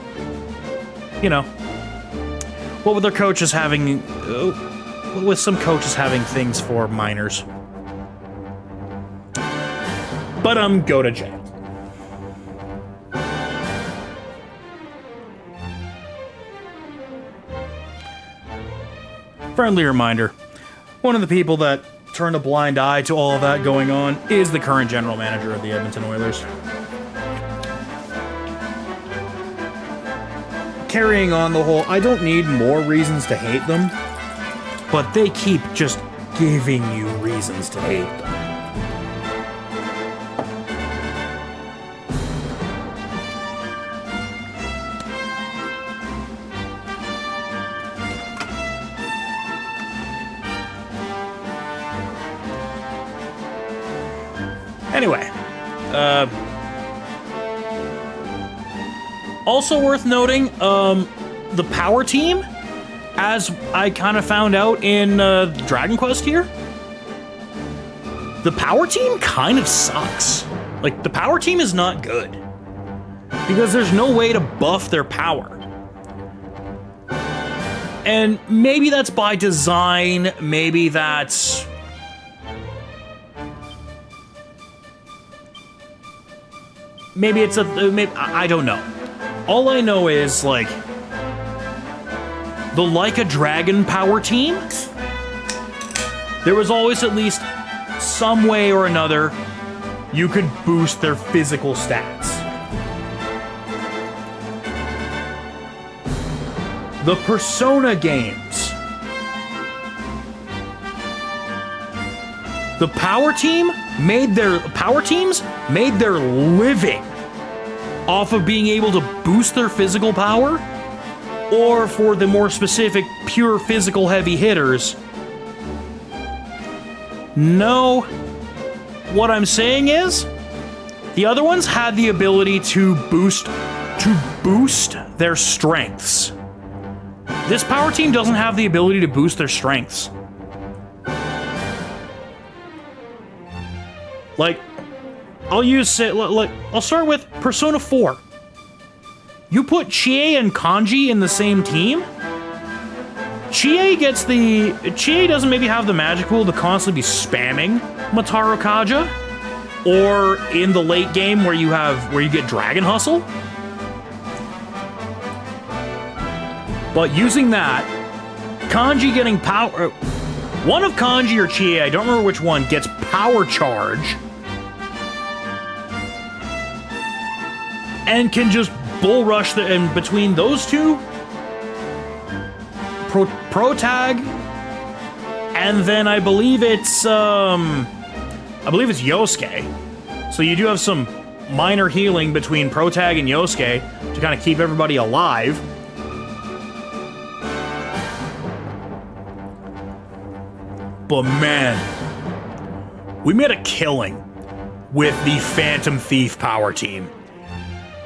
You know, what with their coaches having, with some coaches having things for minors. But go to jail. Friendly reminder, one of the people that turned a blind eye to all of that going on is the current general manager of the Edmonton Oilers. Carrying on the whole, I don't need more reasons to hate them, but they keep just giving you reasons to hate them. Anyway, also worth noting, the power team, as I kind of found out in Dragon Quest here, the power team kind of sucks. Like, the power team is not good, because there's no way to buff their power. And maybe that's by design, maybe that's... Maybe it's I don't know. All I know is, like, the Like a Dragon power team, there was always at least some way or another you could boost their physical stats. The Persona games. The power teams made their living off of being able to boost their physical power, or for the more specific, pure physical heavy hitters. No. What I'm saying is, the other ones had the ability to boost their strengths. This power team doesn't have the ability to boost their strengths. Like, I'll start with Persona 4. You put Chie and Kanji in the same team. Chie doesn't maybe have the magic pool to constantly be spamming Mataru Kaja, or in the late game where you get Dragon Hustle. But using that, Kanji getting power, one of Kanji or Chie, I don't remember which one, gets power charge, and can just bull rush and between those two, pro tag, and then I believe it's Yosuke. So you do have some minor healing between pro tag and Yosuke to kind of keep everybody alive. But man, we made a killing with the Phantom Thief power team.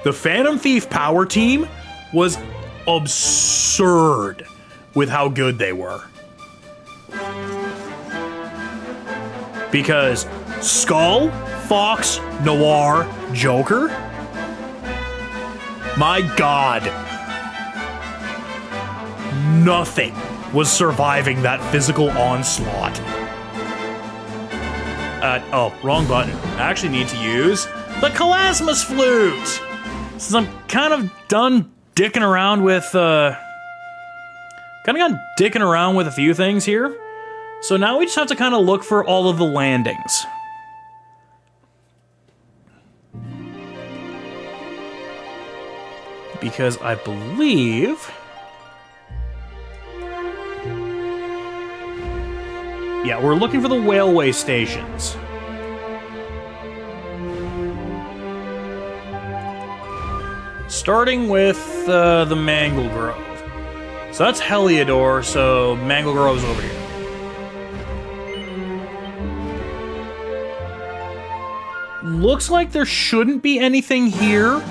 The Phantom Thief power team was absurd with how good they were. Because Skull, Fox, Noir, Joker, my god, nothing was surviving that physical onslaught. Oh, wrong button. I actually need to use the Kalasmus Flute! Since I'm kind of done dicking around with, a few things here. So now we just have to kind of look for all of the landings. Because I believe... yeah, we're looking for the railway stations. Starting with the Mangle Grove. So that's Heliodor, so Mangle Grove's over here. Looks like there shouldn't be anything here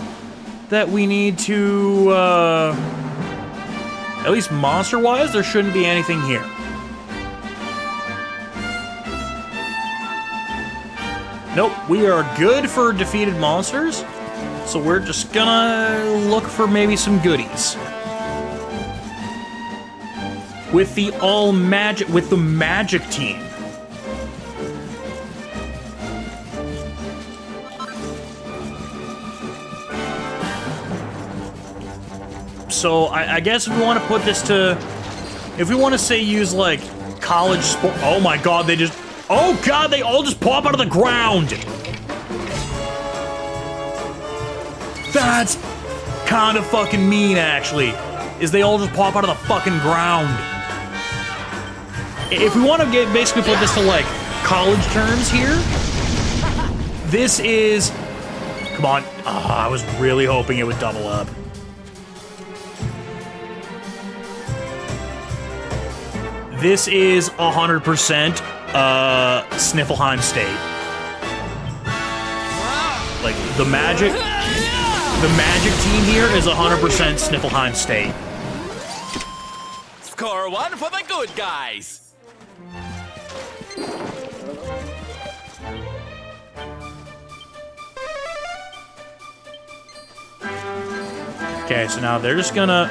that we need to, at least monster-wise, there shouldn't be anything here. Nope, we are good for defeated monsters, so we're just gonna look for maybe some goodies. With the magic team. So I guess if we want to put this to, if we want to say use like college sport, oh my god, they all just pop out of the ground. That's kind of fucking mean, actually, is they all just pop out of the fucking ground. If we want to basically put this to like college terms here, this is, come on, I was really hoping it would double up. This is 100% Sniffleheim State. Like, the magic team here is 100% Sniffleheim State. Score one for the good guys. Okay, so now they're just gonna,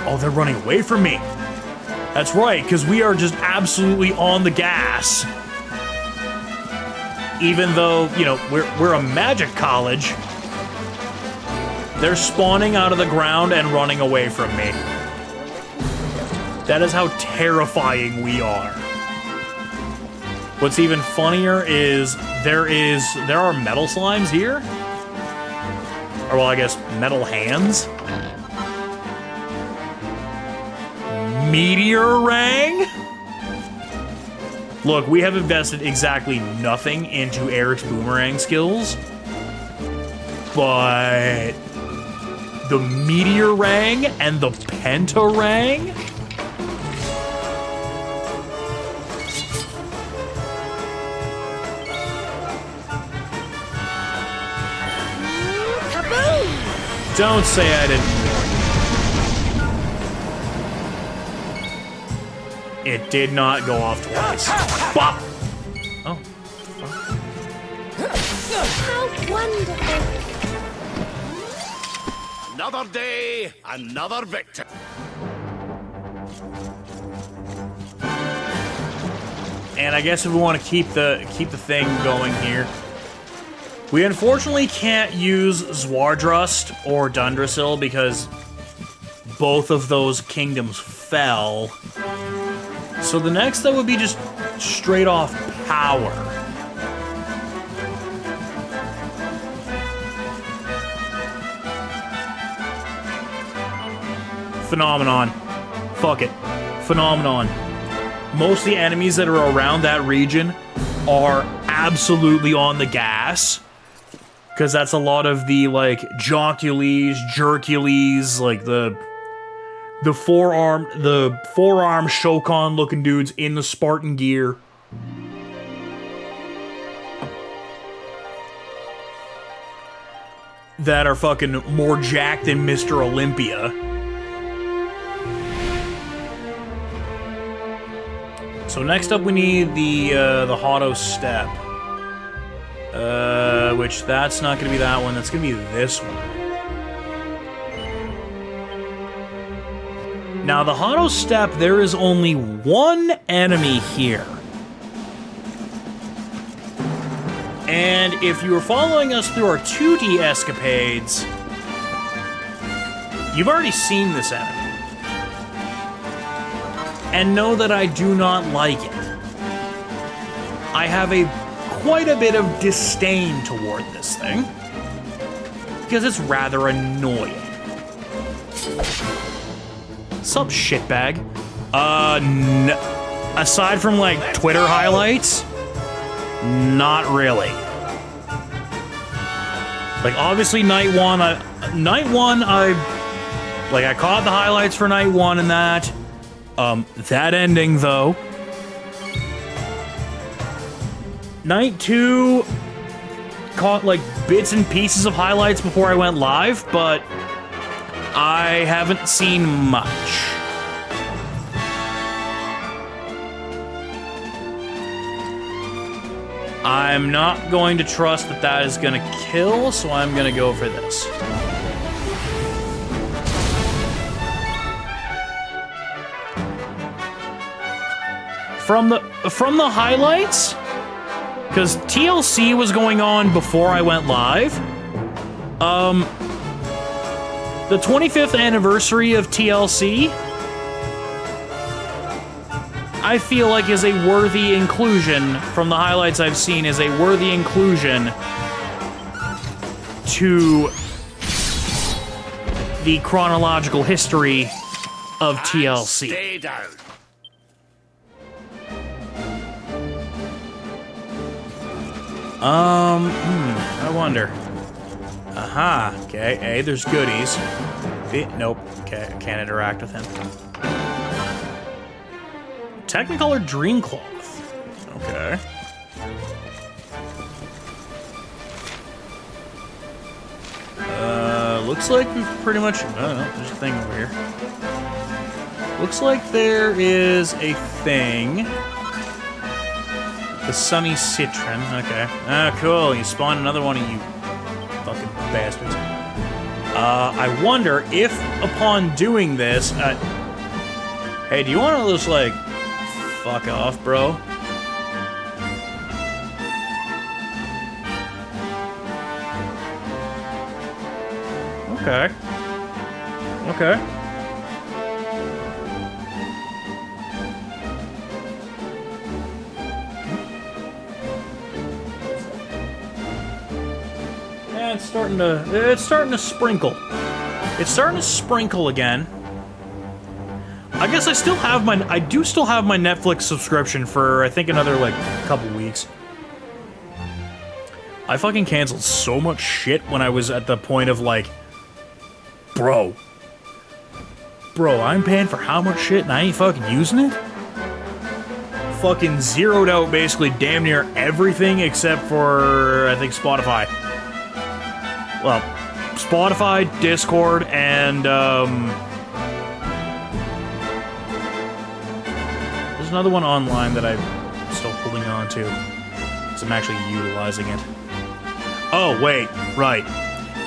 oh, they're running away from me. That's right, because we are just absolutely on the gas. Even though, you know, we're a magic college, they're spawning out of the ground and running away from me. That is how terrifying we are. What's even funnier is there are metal slimes here. Or, well, I guess metal hands. Meteor Rang? Look, we have invested exactly nothing into Eric's boomerang skills, but the Meteorang and the Pentarang? Kaboom! Don't say I didn't. It did not go off twice. Bop! Oh. How wonderful! Another day, another victim. And I guess if we want to keep the thing going here, we unfortunately can't use Zwardrust or Dundrasil because both of those kingdoms fell. So the next that would be just straight off power. Phenomenon. Fuck it. Phenomenon. Most of the enemies that are around that region are absolutely on the gas. Because that's a lot of the, like, Jocules, Jercules, like the forearm Shokan looking dudes in the Spartan gear. That are fucking more jacked than Mr. Olympia. So next up we need the Hotto Step. Which that's not gonna be that one, that's gonna be this one. Now, the Hotto Step, there is only one enemy here. And if you were following us through our 2D escapades, you've already seen this enemy. And know that I do not like it. I have quite a bit of disdain toward this thing. Because it's rather annoying. Sup, shitbag? Aside from, like, Twitter highlights, not really. Like, obviously, Night 1, I caught the highlights for Night 1 and that. That ending, though. Night 2, caught, like, bits and pieces of highlights before I went live, but I haven't seen much. I'm not going to trust that that is going to kill, so I'm going to go for this. From the highlights, because TLC was going on before I went live. The 25th anniversary of TLC, I feel like is a worthy inclusion, from the highlights I've seen, is a worthy inclusion to the chronological history of TLC. Stay down. I wonder. Aha, okay, A, there's goodies. B, nope, okay, I can't interact with him. Technicolor Dreamcloth. Okay. Looks like we've pretty much... I don't know, there's a thing over here. Looks like there is a thing. The Sunny Citron, okay. Ah, cool, you spawned another one of you fucking bastards. I wonder if, upon doing this... hey, do you want to just, like, fuck off, bro? Okay. Okay. Yeah, it's starting to sprinkle. It's starting to sprinkle again. I guess I still have I do still have my Netflix subscription for, I think, another, like, couple weeks. I fucking canceled so much shit when I was at the point of, like, bro, I'm paying for how much shit and I ain't fucking using it? Fucking zeroed out basically damn near everything except for, I think, Spotify. Well, Spotify, Discord, and, there's another one online that I'm still holding on to, because I'm actually utilizing it. Oh, wait, right.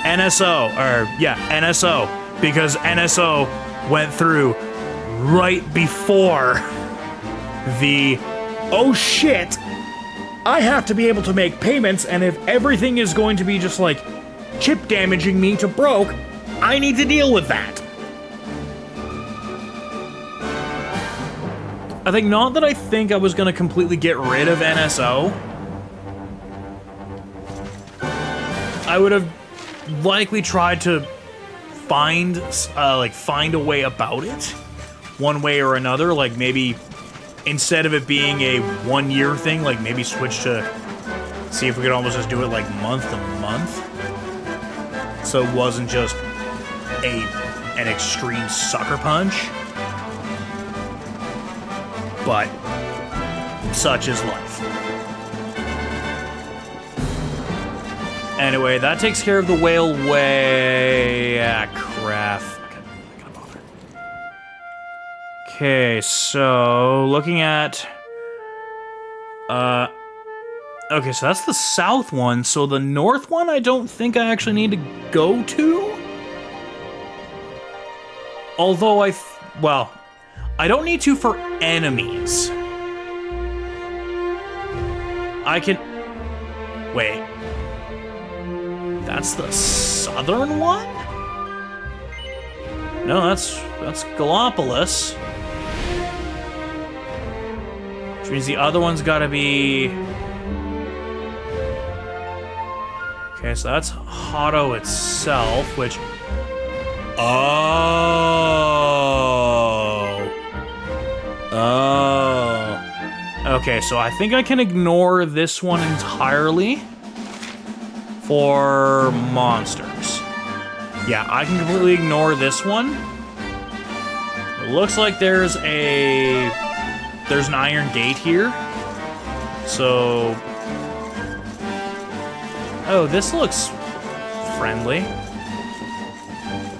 NSO, NSO, because NSO went through right before the, oh shit, I have to be able to make payments, and if everything is going to be just like chip damaging me to broke, I need to deal with that. I think not that I think I was going to completely get rid of NSO. I would have likely tried to find a way about it, one way or another. Like maybe instead of it being a 1 year thing, like maybe switch to see if we could almost just do it like month to month, so it wasn't just an extreme sucker punch. But such is life. Anyway, that takes care of the whale way. Ah, crap. I gotta bother. Okay, so looking at. Okay, so that's the south one. So the north one, I don't think I actually need to go to. Although well, I don't need to for enemies. I can. Wait. That's the southern one? No, that's Gallipolis. Which means the other one's gotta be... Okay, so that's Hotto itself, which... Oh. Okay, so I think I can ignore this one entirely for monsters. Yeah, I can completely ignore this one. It looks like there's an iron gate here. So... Oh, this looks friendly.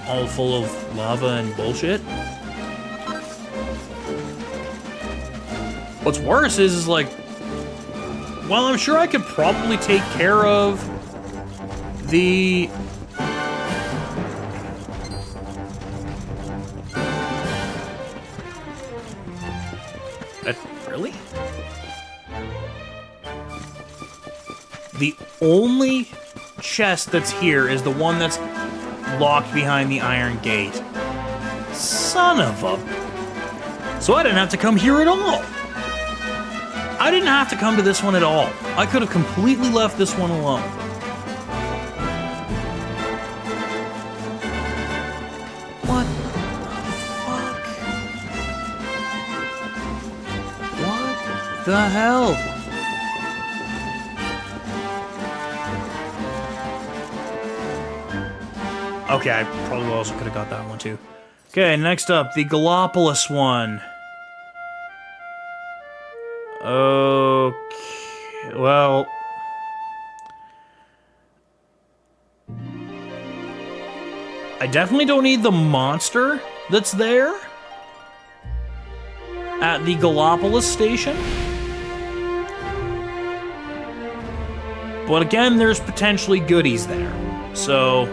All full of lava and bullshit. What's worse is like... Well, I'm sure I could probably take care of the... Really? The only chest that's here is the one that's locked behind the iron gate. Son of a... So I didn't have to come here at all. I didn't have to come to this one at all. I could have completely left this one alone. What the hell? Okay, I probably also could have got that one too. Okay, next up, the Gallipolis one. Okay, well... I definitely don't need the monster that's there at the Gallipolis station. But again, there's potentially goodies there. So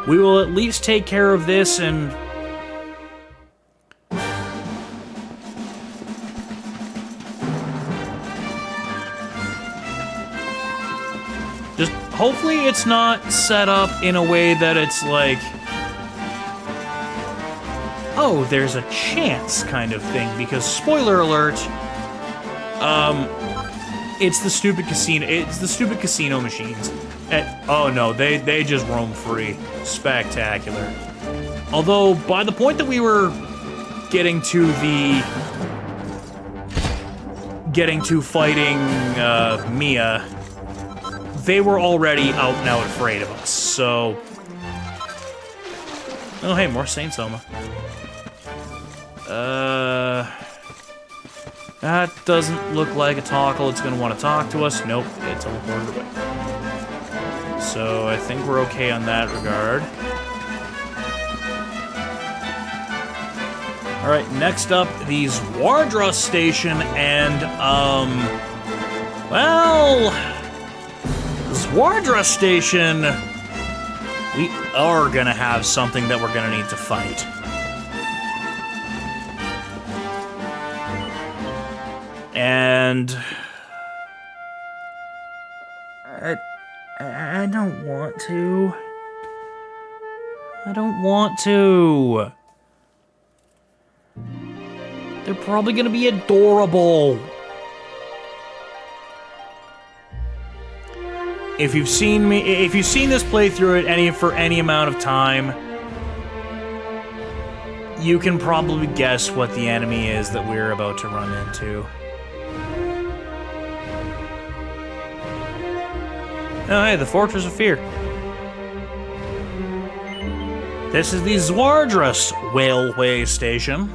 we will at least take care of this and... just hopefully it's not set up in a way that it's like... oh, there's a chance kind of thing, because spoiler alert, it's the stupid casino machines. Oh no, they just roam free. Spectacular. Although, by the point that we were getting to fighting Mia, they were already out and out afraid of us, so... Oh, hey, more Saint Soma. That doesn't look like a Talkle. It's gonna want to talk to us. Nope, it teleported away. So I think we're okay on that regard. Alright, next up, the Zwardra Station, and, well... Zwardra Station... We are gonna have something that we're gonna need to fight. And... I don't want to. I don't want to. They're probably gonna be adorable. If you've seen this playthrough for any amount of time, you can probably guess what the enemy is that we're about to run into. Oh, hey, the Fortress of Fear. This is the Zwardras Railway Station.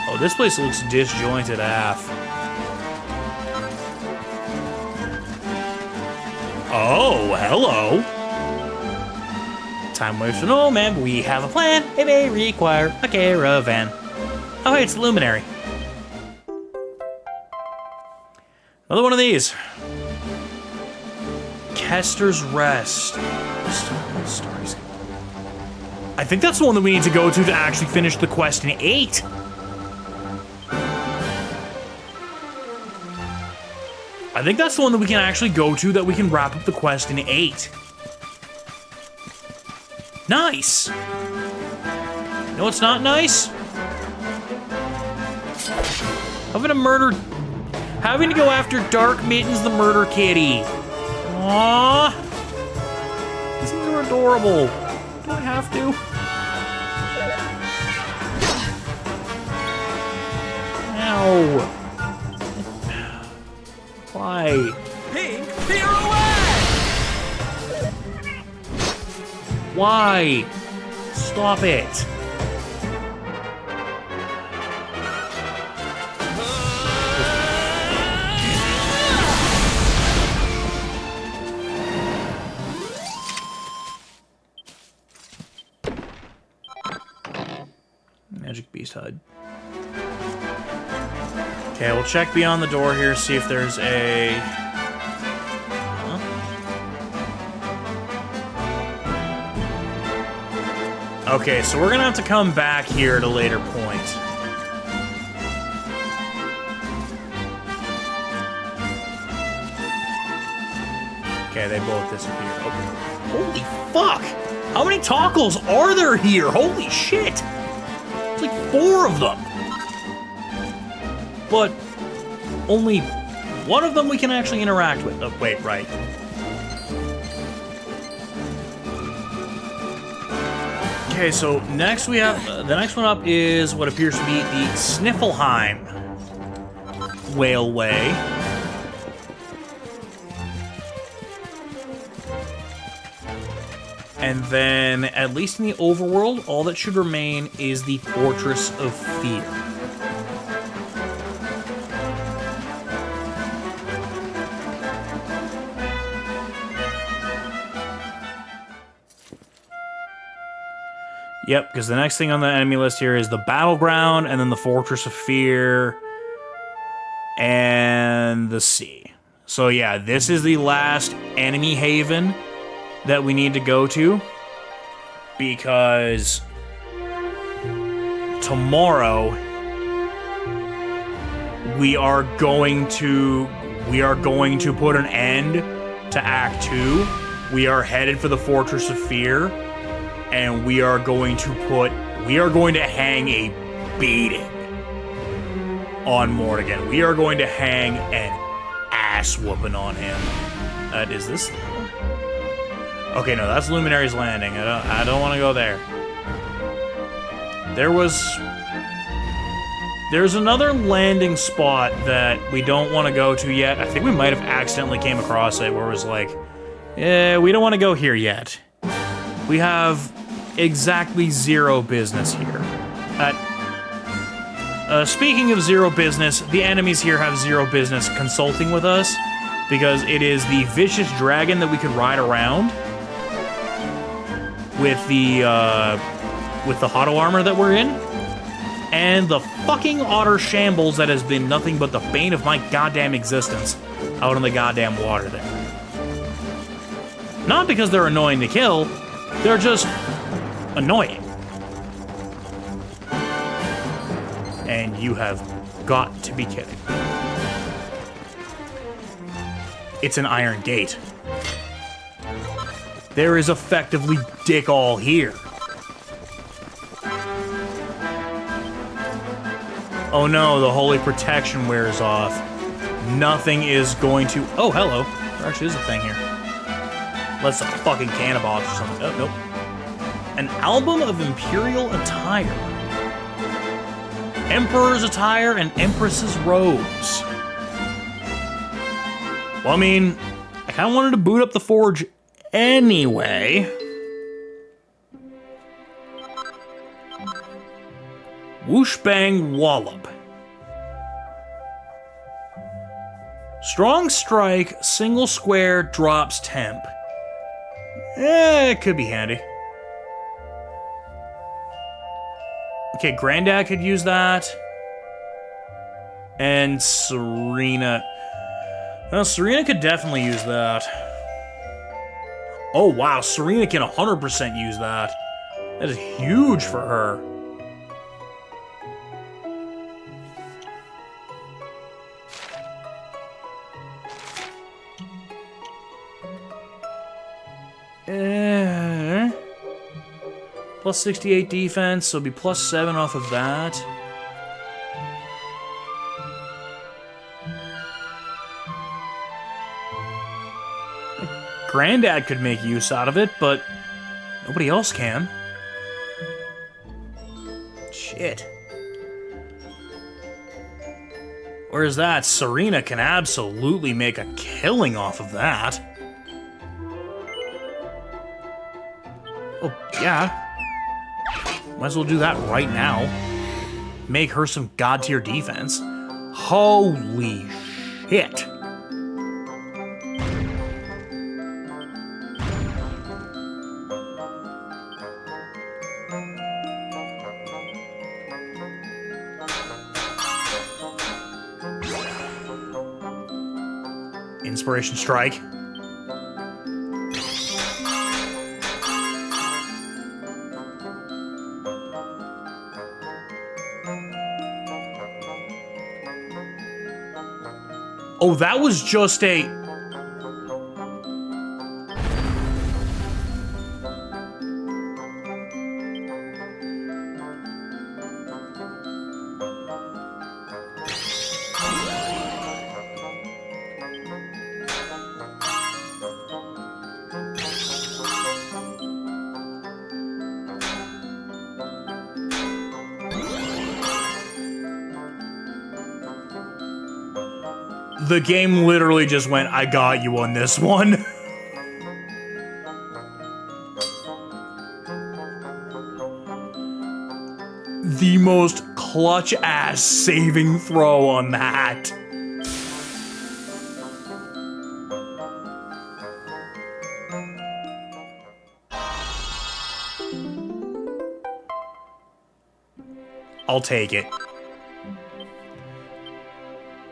Oh, this place looks disjointed AF. Oh, hello. Time waits for no man, but we have a plan. It may require a caravan. Oh, hey, it's Luminary. Another one of these. Kester's Rest. Stories. I think that's the one that we need to go to actually finish the quest in 8. I think that's the one that we can actually go to that we can wrap up the quest in 8. Nice! You know what's not nice? Having to go after Dark Mittens the Murder Kitty. Aww. These things are adorable. Do I have to? Ow. Why? Pink pirouette! Why? Stop it. Magic Beast HUD. Okay, we'll check beyond the door here, see if there's a... Okay, so we're gonna have to come back here at a later point. Okay, they both disappear. Okay. Holy fuck! How many Talkles are there here? Holy shit! It's like 4 of them. But only one of them we can actually interact with. Oh, wait, right. Okay, so next we have, the next one up is what appears to be the Sniffelheim Railway. And then, at least in the overworld, all that should remain is the Fortress of Fear. Yep, because the next thing on the enemy list here is the Battleground, and then the Fortress of Fear, and the Sea. So yeah, this is the last enemy haven that we need to go to, because tomorrow we are going to put an end to Act 2. We are headed for the Fortress of Fear. And we are going to hang a beating on Mortigan. We are going to hang an ass whooping on him. Is this? Okay, no, that's Luminary's Landing. I don't want to go there. There's another landing spot that we don't want to go to yet. I think we might have accidentally came across it where it was like, we don't want to go here yet. We have exactly zero business here. Speaking of zero business, the enemies here have zero business consulting with us because it is the vicious dragon that we could ride around with the Hotto armor that we're in, and the fucking otter shambles that has been nothing but the bane of my goddamn existence out in the goddamn water there. Not because they're annoying to kill, they're just annoying. And you have got to be kidding. It's an iron gate. There is effectively dick all here. Oh no, the holy protection wears off. Nothing is going to... Oh, hello. There actually is a thing here. Unless it's a fucking cannonbox or something. Oh, nope. An album of Imperial attire. Emperor's attire and Empress's robes. Well, I mean, I kind of wanted to boot up the forge anyway. Whoosh bang wallop. Strong strike, single square, drops temp. It could be handy. Okay, Granddad could use that. And Serena. Well, Serena could definitely use that. Oh, wow, Serena can 100% use that. That is huge for her. Plus 68 defense, so it'll be plus 7 off of that. Granddad could make use out of it, but nobody else can. Shit. Whereas that, Serena can absolutely make a killing off of that. Oh, yeah. Might as well do that right now. Make her some god tier defense. Holy shit. Inspiration strike. Oh, that was just a... The game literally just went, I got you on this one. The most clutch-ass saving throw on that. I'll take it.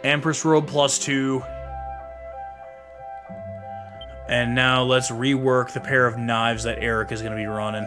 Empress robe +2. And now let's rework the pair of knives that Eric is going to be running.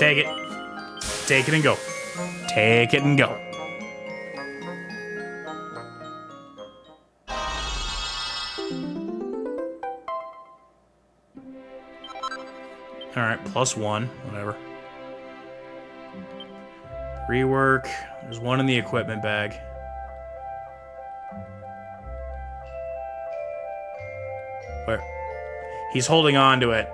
Take it. Take it and go. Take it and go. Alright, +1. Whatever. Rework. There's one in the equipment bag. Where? He's holding on to it.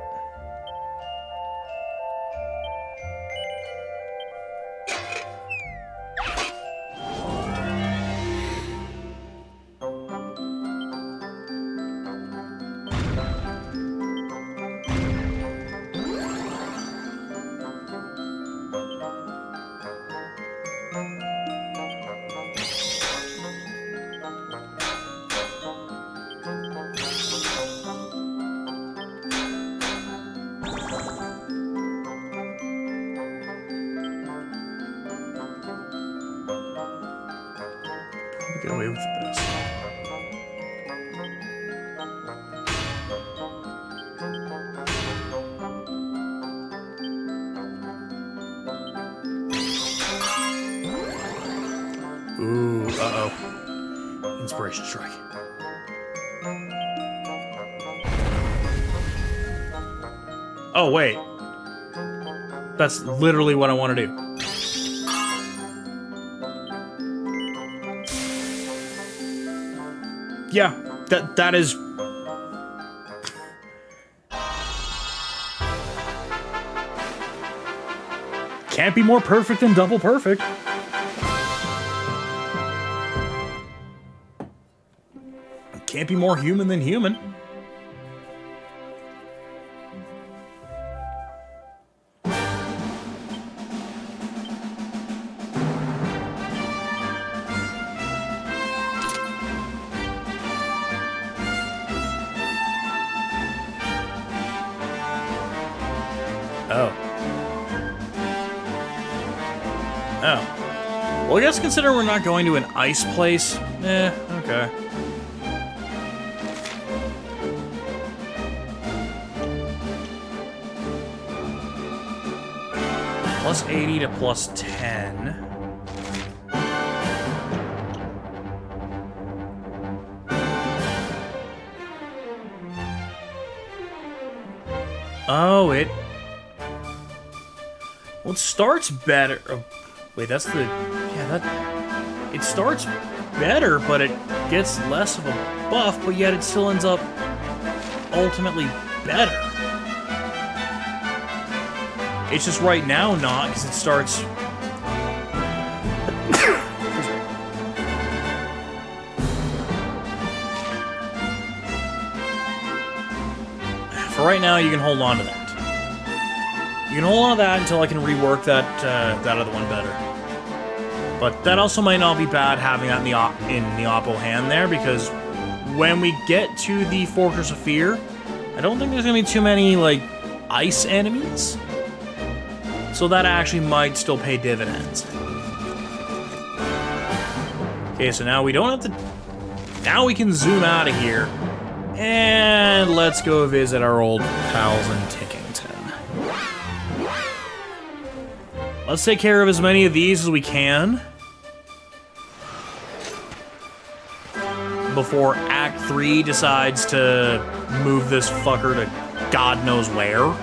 Get away with this. Ooh, uh-oh. Inspiration strike. Oh, wait. That's literally what I want to do. Yeah, that is... Can't be more perfect than double perfect. Can't be more human than human. Oh. Oh. Well, I guess considering we're not going to an ice place, okay. +80 to +10. Oh, it... Well, it starts better. Oh, wait, that's the... Yeah, that... It starts better, but it gets less of a buff, but yet it still ends up ultimately better. It's just right now not, because it starts... For right now, you can hold on to that. You can hold on to that until I can rework that that other one better. But that also might not be bad having that in the Oppo hand there, because when we get to the Fortress of Fear, I don't think there's gonna be too many like ice enemies. So that actually might still pay dividends. Okay, so now we don't have to... Now we can zoom out of here. And let's go visit our old pals in Tickington. Let's take care of as many of these as we can before Act 3 decides to move this fucker to God knows where.